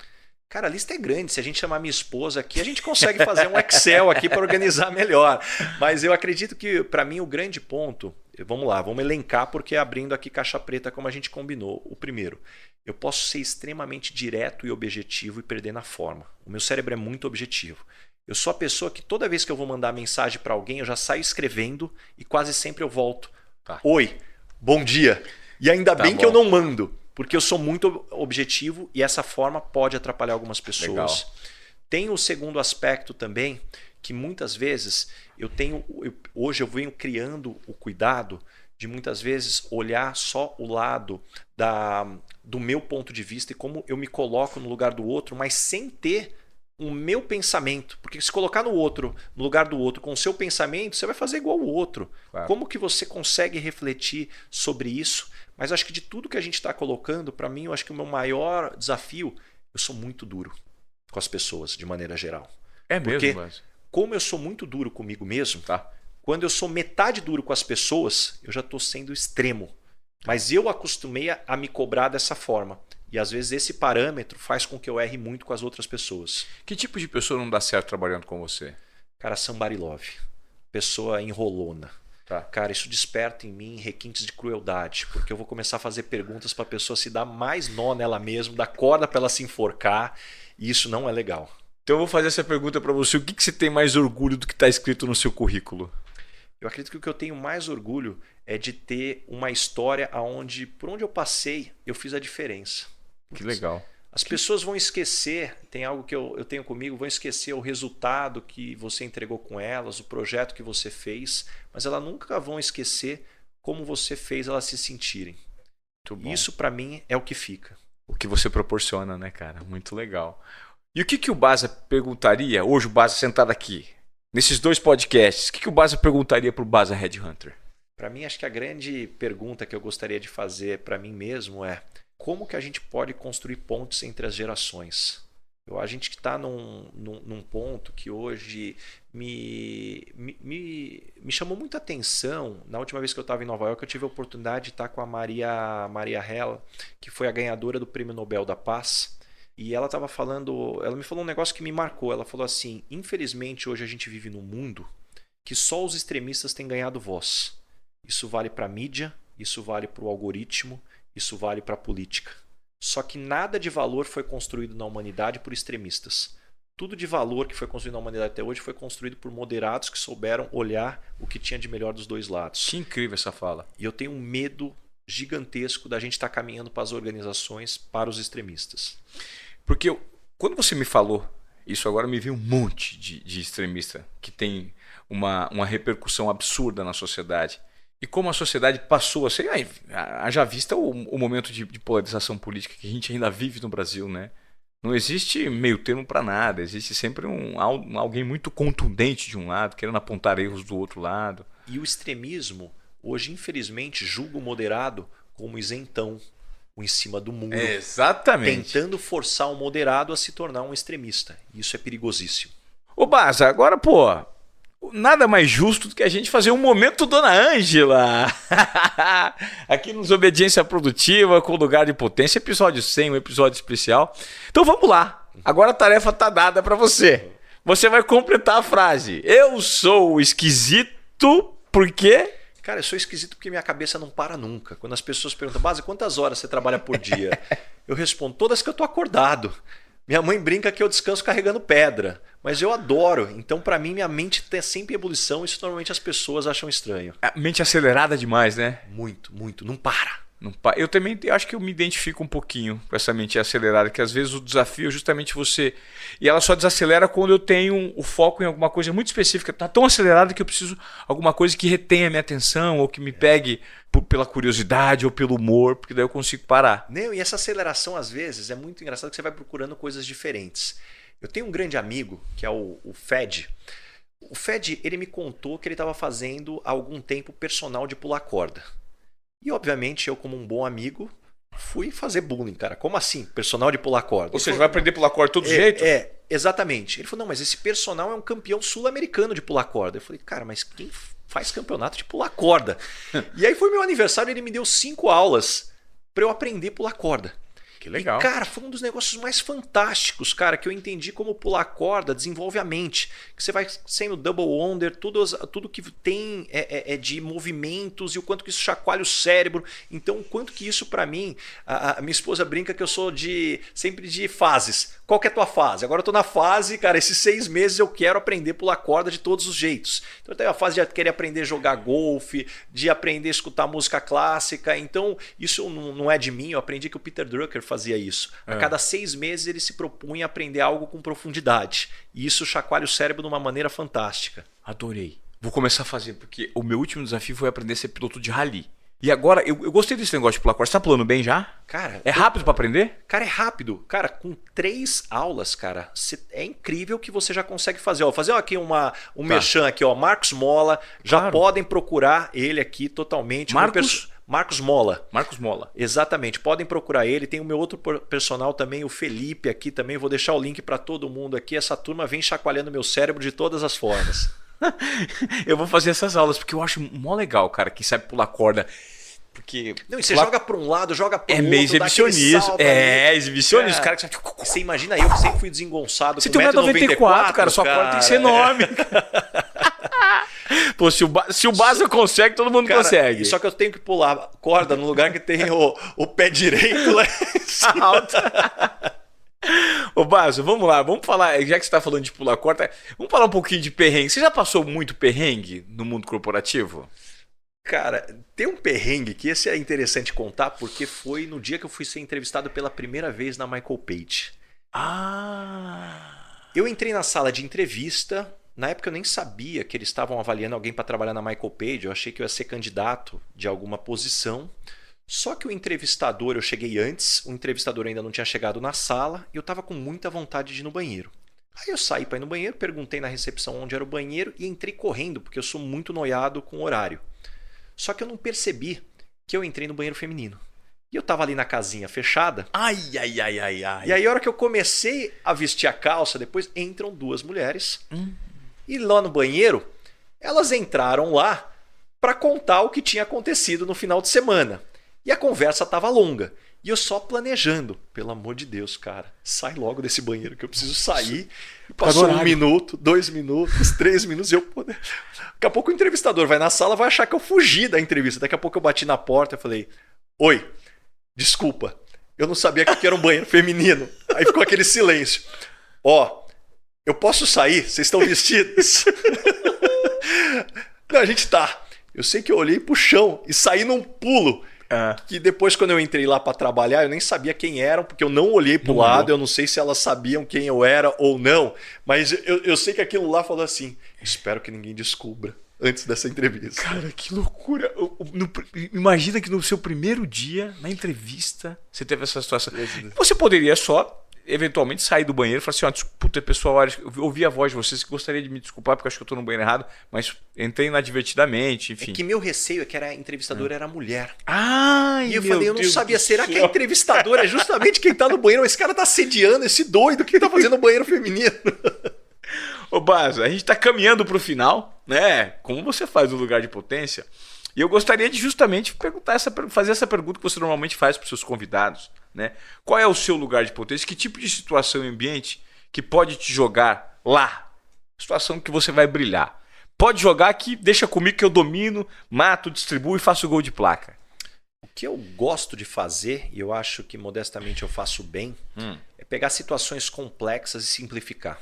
Cara, a lista é grande. Se a gente chamar minha esposa aqui, a gente consegue fazer um Excel aqui para organizar melhor. Mas eu acredito que, para mim, o grande ponto... Vamos lá, vamos elencar, porque abrindo aqui caixa preta como a gente combinou. O primeiro, eu posso ser extremamente direto e objetivo e perder na forma. O meu cérebro é muito objetivo. Eu sou a pessoa que toda vez que eu vou mandar mensagem para alguém, eu já saio escrevendo e quase sempre eu volto. Tá. Oi, bom dia. E ainda bem que eu não mando, porque eu sou muito objetivo e essa forma pode atrapalhar algumas pessoas. Legal. Tem o segundo aspecto também, que muitas vezes hoje eu venho criando o cuidado de muitas vezes olhar só o lado do meu ponto de vista e como eu me coloco no lugar do outro, mas sem ter o meu pensamento. Porque se colocar no lugar do outro com o seu pensamento, você vai fazer igual o outro. Claro. Como que você consegue refletir sobre isso? Mas acho que de tudo que a gente está colocando, para mim, eu acho que o meu maior desafio Eu sou muito duro com as pessoas, de maneira geral. É Porque, mesmo, mas... como eu sou muito duro comigo mesmo, Tá. quando eu sou metade duro com as pessoas, eu já estou sendo extremo. Mas eu acostumei a me cobrar dessa forma. E às vezes esse parâmetro faz com que eu erre muito com as outras pessoas. Que tipo de pessoa não dá certo trabalhando com você? Cara, somebody love. Pessoa enrolona. Tá. Cara, isso desperta em mim requintes de crueldade, porque eu vou começar a fazer perguntas para a pessoa se dar mais nó nela mesma, dar corda para ela se enforcar, e isso não é legal. Então eu vou fazer essa pergunta para você. O que você tem mais orgulho do que está escrito no seu currículo? Eu acredito que o que eu tenho mais orgulho é de ter uma história onde, por onde eu passei, eu fiz a diferença. Que legal. As pessoas vão esquecer, tem algo que eu tenho comigo, vão esquecer o resultado que você entregou com elas, o projeto que você fez, mas elas nunca vão esquecer como você fez elas se sentirem. Isso para mim é o que fica. O que você proporciona, né, cara? Muito legal. E o que o Baza perguntaria, hoje o Baza sentado aqui, nesses 2 podcasts, o que o Baza perguntaria pro Baza Headhunter? Para mim, acho que a grande pergunta que eu gostaria de fazer para mim mesmo é: como que a gente pode construir pontes entre as gerações? A gente que está num ponto que hoje me chamou muita atenção. Na última vez que eu estava em Nova York, eu tive a oportunidade de estar com a Maria Hella, que foi a ganhadora do Prêmio Nobel da Paz. E ela estava falando, ela me falou um negócio que me marcou. Ela falou assim: infelizmente hoje a gente vive num mundo que só os extremistas têm ganhado voz. Isso vale para a mídia, isso vale para o algoritmo, isso vale para a política. Só que nada de valor foi construído na humanidade por extremistas. Tudo de valor que foi construído na humanidade até hoje foi construído por moderados que souberam olhar o que tinha de melhor dos dois lados. Que incrível essa fala. E eu tenho um medo gigantesco da gente estar caminhando para as organizações, para os extremistas. Porque quando você me falou isso, agora me veio um monte de extremista que tem uma repercussão absurda na sociedade. E como a sociedade passou a ser... Haja vista o momento de polarização política que a gente ainda vive no Brasil, né? Não existe meio termo para nada. Existe sempre alguém muito contundente de um lado, querendo apontar erros do outro lado. E o extremismo, hoje, infelizmente, julga o moderado como isentão, o em cima do muro. Exatamente. Tentando forçar o moderado a se tornar um extremista. Isso é perigosíssimo. Ô, Baza, agora, pô... Nada mais justo do que a gente fazer um momento Dona Ângela. Aqui nos Obediência Produtiva, com lugar de potência, episódio 100, um episódio especial. Então vamos lá. Agora a tarefa tá dada para você. Você vai completar a frase. Eu sou esquisito porque... Cara, eu sou esquisito porque minha cabeça não para nunca. Quando as pessoas perguntam: Baza, quantas horas você trabalha por dia? Eu respondo: todas que eu tô acordado. Minha mãe brinca que eu descanso carregando pedra, mas eu adoro. Então, para mim, minha mente está sempre em ebulição. Isso normalmente as pessoas acham estranho. A mente acelerada demais, né? Muito, muito. Não para. Eu também acho que eu me identifico um pouquinho com essa mente acelerada, que às vezes o desafio é justamente você... E ela só desacelera quando eu tenho o foco em alguma coisa muito específica. Está tão acelerada que eu preciso de alguma coisa que retenha a minha atenção, ou que me pegue pela curiosidade ou pelo humor, porque daí eu consigo parar. Não, e essa aceleração, às vezes, é muito engraçado que você vai procurando coisas diferentes. Eu tenho um grande amigo, que é o Fed. O Fed, ele me contou que ele estava fazendo há algum tempo personal de pular corda. E, obviamente, eu, como um bom amigo, fui fazer bullying, cara. Como assim? Personal de pular corda? Ou seja, vai aprender a pular corda de todo jeito? Exatamente. Ele falou: não, mas esse personal é um campeão sul-americano de pular corda. Eu falei: cara, mas quem faz campeonato de pular corda? E aí foi meu aniversário e ele me deu 5 aulas para eu aprender a pular corda. Que legal. E, cara, foi um dos negócios mais fantásticos, cara, que eu entendi como pular corda desenvolve a mente. Que você vai sendo double under, tudo que tem é de movimentos e o quanto que isso chacoalha o cérebro. Então, o quanto que isso, pra mim, a minha esposa brinca que eu sou sempre de fases. Qual que é a tua fase? Agora eu tô na fase, cara, esses 6 meses eu quero aprender a pular corda de todos os jeitos. Então, eu tenho a fase de querer aprender a jogar golfe, de aprender a escutar música clássica. Então, isso não é de mim, eu aprendi que o Peter Drucker fazia isso. A cada 6 meses ele se propunha a aprender algo com profundidade. E isso chacoalha o cérebro de uma maneira fantástica. Adorei. Vou começar a fazer, porque o meu último desafio foi aprender a ser piloto de rally. E agora, eu gostei desse negócio de pular corda. Você tá pulando bem já? Cara, é rápido para aprender? Cara, é rápido. Cara, com 3 aulas, cara, é incrível que você já consegue fazer. Ó, vou fazer aqui merchan aqui, ó. Marcos Mola. Já podem procurar ele aqui totalmente. Marcos Marcos Mola. Marcos Mola. Exatamente, podem procurar ele. Tem o meu outro personal também, o Felipe aqui também. Vou deixar o link para todo mundo aqui. Essa turma vem chacoalhando meu cérebro de todas as formas. Eu vou fazer essas aulas porque eu acho mó legal, cara, que sabe pular corda. Porque. Não, e você joga para um lado, joga para o outro. É meio exibicionista. Exibicionista. Cara, você imagina eu que sempre fui desengonçado. Você tem 1,94m, cara. Sua corda tem que ser enorme. Pô, se o Baza consegue, todo mundo consegue. Só que eu tenho que pular corda no lugar que tem o pé direito lá em cima. Alta. Ô Baza, vamos lá, vamos falar, já que você está falando de pular corda, vamos falar um pouquinho de perrengue. Você já passou muito perrengue no mundo corporativo? Cara, tem um perrengue que esse é interessante contar, porque foi no dia que eu fui ser entrevistado pela primeira vez na Michael Page. Eu entrei na sala de entrevista. Na época eu nem sabia que eles estavam avaliando alguém para trabalhar na Michael Page. Eu achei que eu ia ser candidato de alguma posição. Só que o entrevistador, eu cheguei antes, o entrevistador ainda não tinha chegado na sala e eu estava com muita vontade de ir no banheiro. Aí eu saí para ir no banheiro, perguntei na recepção onde era o banheiro e entrei correndo, porque eu sou muito noiado com o horário. Só que eu não percebi que eu entrei no banheiro feminino. E eu tava ali na casinha fechada. Ai. E aí a hora que eu comecei a vestir a calça, depois entram duas mulheres. E lá no banheiro, elas entraram lá para contar o que tinha acontecido no final de semana. E a conversa tava longa. E eu só planejando. Pelo amor de Deus, cara. Sai logo desse banheiro que eu preciso sair. Passou 1 minuto, 2 minutos, 3 minutos. Daqui a pouco o entrevistador vai na sala, vai achar que eu fugi da entrevista. Daqui a pouco eu bati na porta e falei: oi, desculpa. Eu não sabia que era um banheiro feminino. Aí ficou aquele silêncio. Eu posso sair? Vocês estão vestidos? Não, a gente tá. Eu sei que eu olhei pro chão e saí num pulo. Que depois, quando eu entrei lá para trabalhar, eu nem sabia quem eram, porque eu não olhei pro lado. Eu não sei se elas sabiam quem eu era ou não. Mas eu sei que aquilo lá falou assim: espero que ninguém descubra antes dessa entrevista. Cara, que loucura. Imagina que no seu primeiro dia, na entrevista, você teve essa situação. Você poderia só eventualmente sair do banheiro e falar assim: puta, pessoal, eu ouvi a voz de vocês, que gostaria de me desculpar porque eu acho que eu tô no banheiro errado, mas entrei inadvertidamente, enfim. É que meu receio é que a entrevistadora era mulher. E eu falei, eu não sabia, será que a entrevistadora é justamente quem tá no banheiro? Esse cara tá assediando esse doido que tá fazendo no banheiro feminino. Ô Baza, a gente tá caminhando pro final, né? Como você faz no lugar de potência? E eu gostaria de justamente fazer essa pergunta que você normalmente faz para os seus convidados, né? Qual é o seu lugar de potência? Que tipo de situação e ambiente que pode te jogar lá? Situação que você vai brilhar. Pode jogar aqui, deixa comigo que eu domino, mato, distribuo e faço gol de placa. O que eu gosto de fazer, e eu acho que modestamente eu faço bem, é pegar situações complexas e simplificar.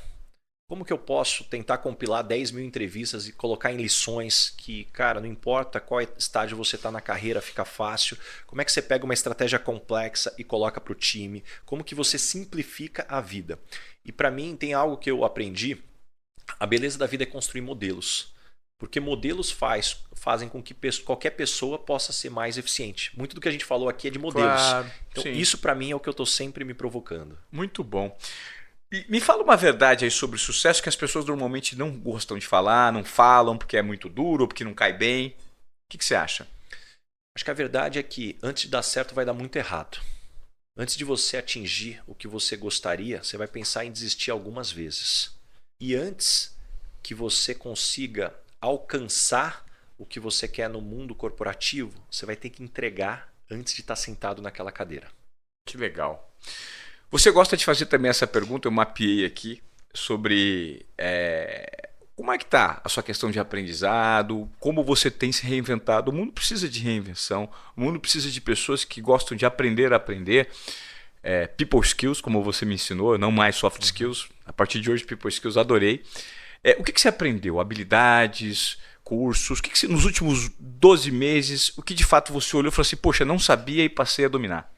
Como que eu posso tentar compilar 10 mil entrevistas e colocar em lições que, cara, não importa qual estágio você está na carreira, fica fácil. Como é que você pega uma estratégia complexa e coloca para o time? Como que você simplifica a vida? E para mim tem algo que eu aprendi. A beleza da vida é construir modelos. Porque modelos fazem com que qualquer pessoa possa ser mais eficiente. Muito do que a gente falou aqui é de modelos. Claro, então sim. Isso para mim é o que eu estou sempre me provocando. Muito bom. E me fala uma verdade aí sobre sucesso que as pessoas normalmente não gostam de falar, não falam porque é muito duro, porque não cai bem. O que você acha? Acho que a verdade é que antes de dar certo vai dar muito errado. Antes de você atingir o que você gostaria, você vai pensar em desistir algumas vezes. E antes que você consiga alcançar o que você quer no mundo corporativo, você vai ter que entregar antes de estar sentado naquela cadeira. Que legal. Você gosta de fazer também essa pergunta, eu mapeei aqui, sobre como é que está a sua questão de aprendizado, como você tem se reinventado. O mundo precisa de reinvenção, o mundo precisa de pessoas que gostam de aprender a aprender. People skills, como você me ensinou, não mais soft skills. A partir de hoje, people skills, adorei. O que você aprendeu? Habilidades, cursos? O que você, nos últimos 12 meses, o que de fato você olhou e falou assim, poxa, não sabia e passei a dominar?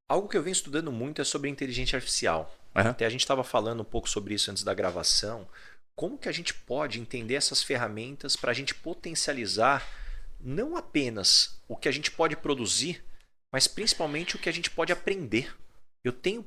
Algo que eu venho estudando muito é sobre inteligência artificial. Até a gente estava falando um pouco sobre isso antes da gravação. Como que a gente pode entender essas ferramentas para a gente potencializar não apenas o que a gente pode produzir, mas principalmente o que a gente pode aprender. Eu tenho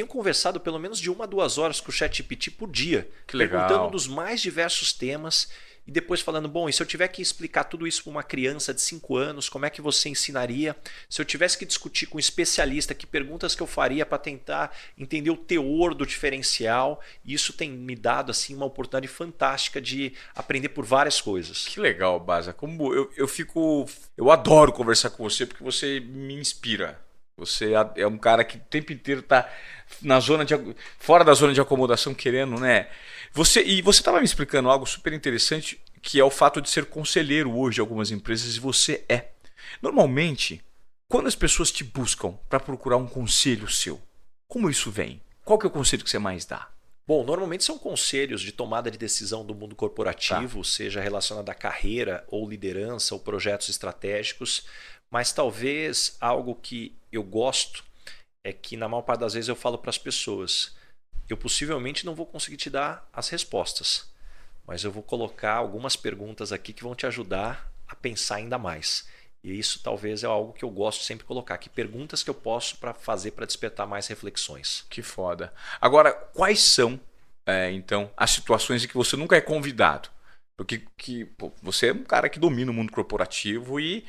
conversado pelo menos de 1 a 2 horas com o ChatGPT por dia. Que legal. Perguntando dos mais diversos temas. e depois falando, bom, e se eu tiver que explicar tudo isso para uma criança de 5 anos, como é que você ensinaria? Se eu tivesse que discutir com um especialista, que perguntas que eu faria para tentar entender o teor do diferencial? Isso tem me dado assim uma oportunidade fantástica de aprender por várias coisas. Que legal, Baza. Como eu adoro conversar com você porque você me inspira. Você é um cara que o tempo inteiro está fora da zona de acomodação, querendo, né? Você estava me explicando algo super interessante, que é o fato de ser conselheiro hoje de algumas empresas, e você é. Normalmente, quando as pessoas te buscam para procurar um conselho seu, como isso vem? Qual que é o conselho que você mais dá? Bom, normalmente são conselhos de tomada de decisão do mundo corporativo, seja relacionado à carreira ou liderança ou projetos estratégicos, mas talvez algo que eu gosto é que na maior parte das vezes eu falo para as pessoas, eu possivelmente não vou conseguir te dar as respostas, mas eu vou colocar algumas perguntas aqui que vão te ajudar a pensar ainda mais. E isso talvez é algo que eu gosto sempre de colocar, que perguntas que eu posso fazer para despertar mais reflexões. Que foda. Agora, quais são, então, as situações em que você nunca é convidado? Porque você é um cara que domina o mundo corporativo e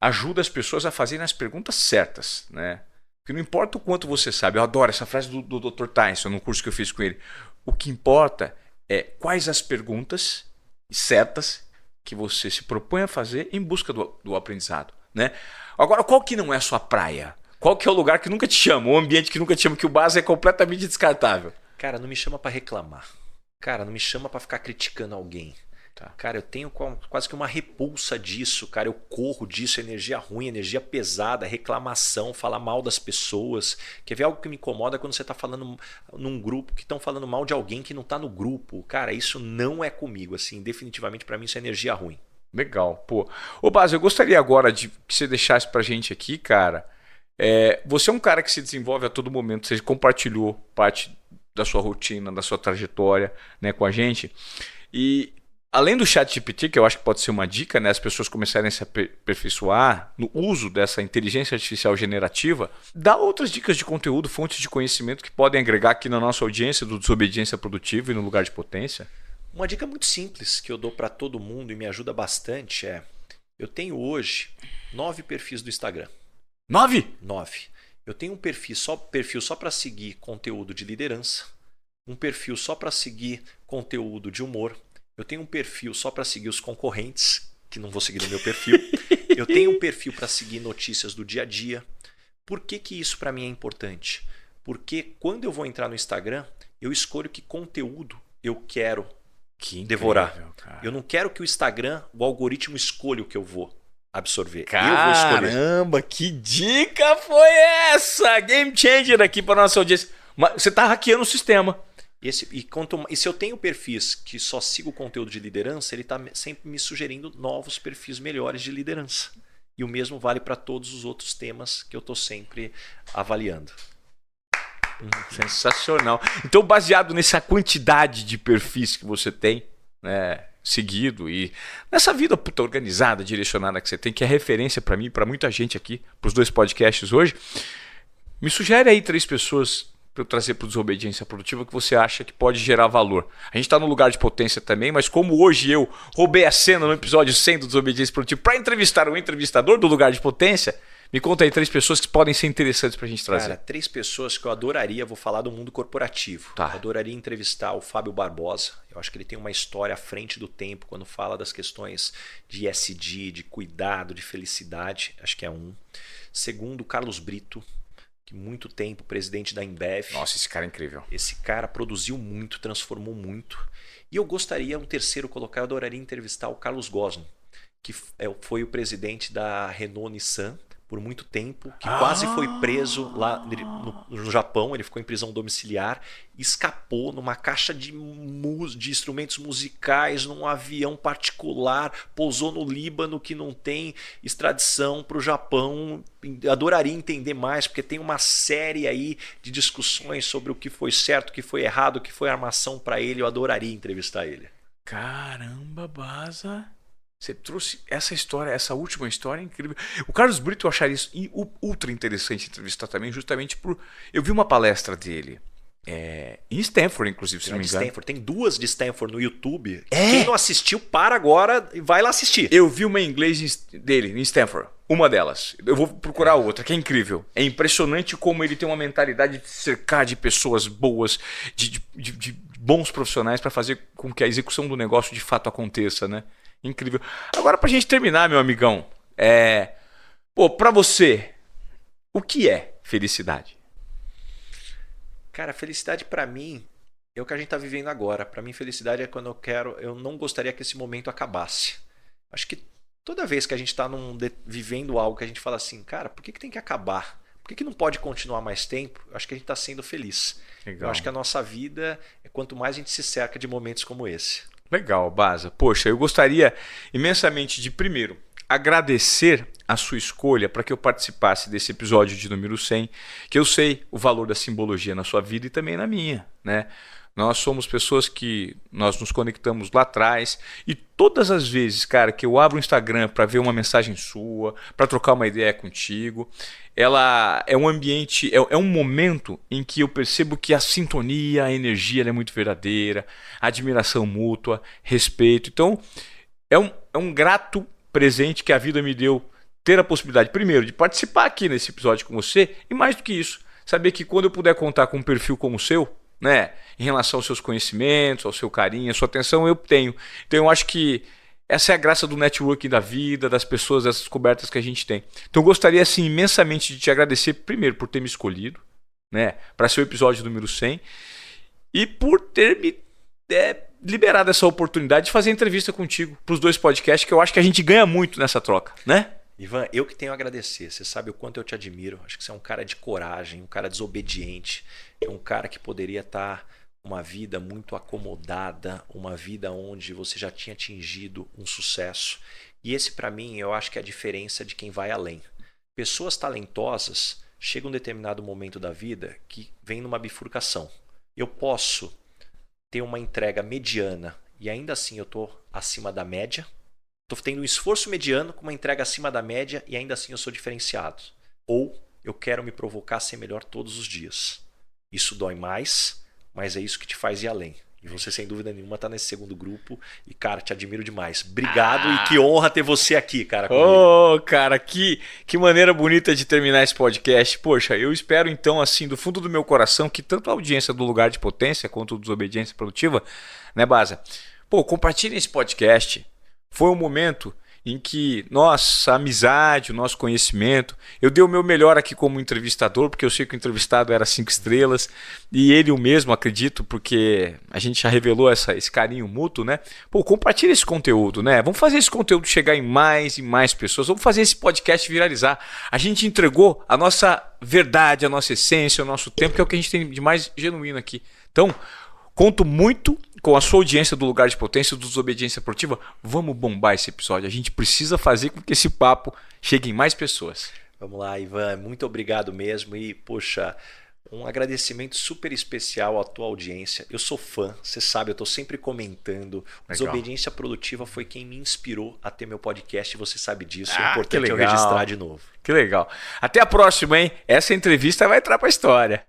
ajuda as pessoas a fazerem as perguntas certas, né? Porque não importa o quanto você sabe, eu adoro essa frase do Dr. Tyson no curso que eu fiz com ele. O que importa é quais as perguntas certas que você se propõe a fazer em busca do aprendizado, né? Agora, qual que não é a sua praia? Qual que é o lugar que nunca te chama? O ambiente que nunca te chama, que o base é completamente descartável? Cara, não me chama para reclamar. Cara, não me chama para ficar criticando alguém. Tá. Cara, eu tenho quase que uma repulsa disso, cara, eu corro disso, energia ruim, energia pesada, reclamação, falar mal das pessoas. Quer ver algo que me incomoda quando você está falando num grupo que estão falando mal de alguém que não está no grupo? Cara, isso não é comigo, assim, definitivamente para mim isso é energia ruim. Legal, pô. Ô Baz, eu gostaria agora de que você deixasse pra gente aqui, cara, você é um cara que se desenvolve a todo momento, você compartilhou parte da sua rotina, da sua trajetória, né, com a gente, e além do ChatGPT, que eu acho que pode ser uma dica, né, as pessoas começarem a se aperfeiçoar no uso dessa inteligência artificial generativa, dá outras dicas de conteúdo, fontes de conhecimento que podem agregar aqui na nossa audiência do Desobediência Produtiva e no Lugar de Potência. Uma dica muito simples que eu dou para todo mundo e me ajuda bastante eu tenho hoje 9 perfis do Instagram. 9? 9. Eu tenho um perfil só para seguir conteúdo de liderança, um perfil só para seguir conteúdo de humor, eu tenho um perfil só para seguir os concorrentes, que não vou seguir no meu perfil. Eu tenho um perfil para seguir notícias do dia a dia. Por que isso para mim é importante? Porque quando eu vou entrar no Instagram, eu escolho que conteúdo eu quero devorar. Cara. Eu não quero que o Instagram, o algoritmo escolha o que eu vou absorver. Eu vou escolher. Caramba, que dica foi essa? Game changer aqui para nossa audiência. Mas você está hackeando o sistema. E se eu tenho perfis que só sigo o conteúdo de liderança, ele está sempre me sugerindo novos perfis melhores de liderança. E o mesmo vale para todos os outros temas que eu estou sempre avaliando. Sensacional. Então, baseado nessa quantidade de perfis que você tem, né, seguido, e nessa vida puta organizada, direcionada que você tem, que é referência para mim e para muita gente aqui, para os 2 podcasts hoje, me sugere aí 3 pessoas para eu trazer para o Desobediência Produtiva que você acha que pode gerar valor. A gente está no Lugar de Potência também, mas como hoje eu roubei a cena no episódio 100 do Desobediência Produtiva para entrevistar um entrevistador do Lugar de Potência, me conta aí 3 pessoas que podem ser interessantes para a gente trazer. Cara, 3 pessoas que eu adoraria, vou falar do mundo corporativo. Tá. Eu adoraria entrevistar o Fábio Barbosa. Eu acho que ele tem uma história à frente do tempo quando fala das questões de ESG, de cuidado, de felicidade. Acho que é um. Segundo, o Carlos Brito, que muito tempo presidente da Embev. Nossa, esse cara é incrível. Esse cara produziu muito, transformou muito. E eu gostaria, um terceiro colocar, eu adoraria entrevistar o Carlos Ghosn, que foi o presidente da Renault-Nissan por muito tempo, que quase foi preso lá no Japão. Ele ficou em prisão domiciliar, escapou numa caixa de instrumentos musicais, num avião particular, pousou no Líbano, que não tem extradição para o Japão. Adoraria entender mais, porque tem uma série aí de discussões sobre o que foi certo, o que foi errado, o que foi armação para ele. Eu adoraria entrevistar ele. Caramba, Baza. Você trouxe essa história, essa última história incrível. O Carlos Brito, eu acharia isso ultra interessante entrevistar também, justamente por... Eu vi uma palestra dele Em Stanford, inclusive, se Tem não uma me de engano. Stanford. Tem 2 de Stanford no YouTube. É? Quem não assistiu, para agora e vai lá assistir. Eu vi uma em inglês dele, em Stanford. Uma delas. Eu vou procurar outra, que é incrível. É impressionante como ele tem uma mentalidade de cercar de pessoas boas, de bons profissionais para fazer com que a execução do negócio de fato aconteça, né? Incrível. Agora, pra gente terminar, meu amigão, pra você, o que é felicidade? Cara, felicidade pra mim é o que a gente tá vivendo agora. Pra mim, felicidade é quando eu não gostaria que esse momento acabasse. Acho que toda vez que a gente tá vivendo algo que a gente fala assim, cara, por que tem que acabar? Por que não pode continuar mais tempo? Eu acho que a gente tá sendo feliz. Legal. Eu acho que a nossa vida é quanto mais a gente se cerca de momentos como esse. Legal, Baza. Poxa, eu gostaria imensamente de, primeiro, agradecer a sua escolha para que eu participasse desse episódio de número 100, que eu sei o valor da simbologia na sua vida e também na minha, né? Nós somos pessoas que nós nos conectamos lá atrás e todas as vezes, cara, que eu abro o Instagram para ver uma mensagem sua, para trocar uma ideia contigo, ela é um ambiente, é um momento em que eu percebo que a sintonia, a energia ela é muito verdadeira, admiração mútua, respeito. Então, é um grato presente que a vida me deu ter a possibilidade, primeiro, de participar aqui nesse episódio com você e mais do que isso, saber que quando eu puder contar com um perfil como o seu, né, em relação aos seus conhecimentos, ao seu carinho, à sua atenção, eu tenho. Então eu acho que essa é a graça do networking da vida, das pessoas, dessas descobertas que a gente tem. Então eu gostaria assim, imensamente de te agradecer, primeiro, por ter me escolhido, né, para ser o episódio número 100 e por ter me liberado essa oportunidade de fazer entrevista contigo para os 2 podcasts, que eu acho que a gente ganha muito nessa troca, né? Ivan, eu que tenho a agradecer. Você sabe o quanto eu te admiro. Acho que você é um cara de coragem, um cara desobediente. É um cara que poderia estar uma vida muito acomodada, uma vida onde você já tinha atingido um sucesso. E esse, para mim, eu acho que é a diferença de quem vai além. Pessoas talentosas chegam um determinado momento da vida que vem numa bifurcação. Eu posso ter uma entrega mediana e ainda assim eu estou acima da média. Estou tendo um esforço mediano com uma entrega acima da média e ainda assim eu sou diferenciado. Ou eu quero me provocar a ser melhor todos os dias. Isso dói mais, mas é isso que te faz ir além. E você, sem dúvida nenhuma, está nesse segundo grupo. E, cara, te admiro demais. Obrigado e que honra ter você aqui, cara. Ô, cara, que maneira bonita de terminar esse podcast. Poxa, eu espero então, assim, do fundo do meu coração, que tanto a audiência do Lugar de Potência quanto do Desobediência Produtiva, né, Baza? Pô, compartilhem esse podcast. Foi um momento em que nossa amizade, o nosso conhecimento, eu dei o meu melhor aqui como entrevistador, porque eu sei que o entrevistado era 5 estrelas, e ele o mesmo, acredito, porque a gente já revelou esse carinho mútuo, né? Pô, compartilha esse conteúdo, né? Vamos fazer esse conteúdo chegar em mais e mais pessoas, vamos fazer esse podcast viralizar. A gente entregou a nossa verdade, a nossa essência, o nosso tempo, que é o que a gente tem de mais genuíno aqui. Então, conto muito com a sua audiência do Lugar de Potência, do Desobediência Produtiva. Vamos bombar esse episódio. A gente precisa fazer com que esse papo chegue em mais pessoas. Vamos lá, Ivan. Muito obrigado mesmo. E, poxa, um agradecimento super especial à tua audiência. Eu sou fã, você sabe, eu estou sempre comentando. Desobediência Produtiva foi quem me inspirou a ter meu podcast e você sabe disso. É importante eu registrar de novo. Que legal. Até a próxima, hein? Essa entrevista vai entrar para a história.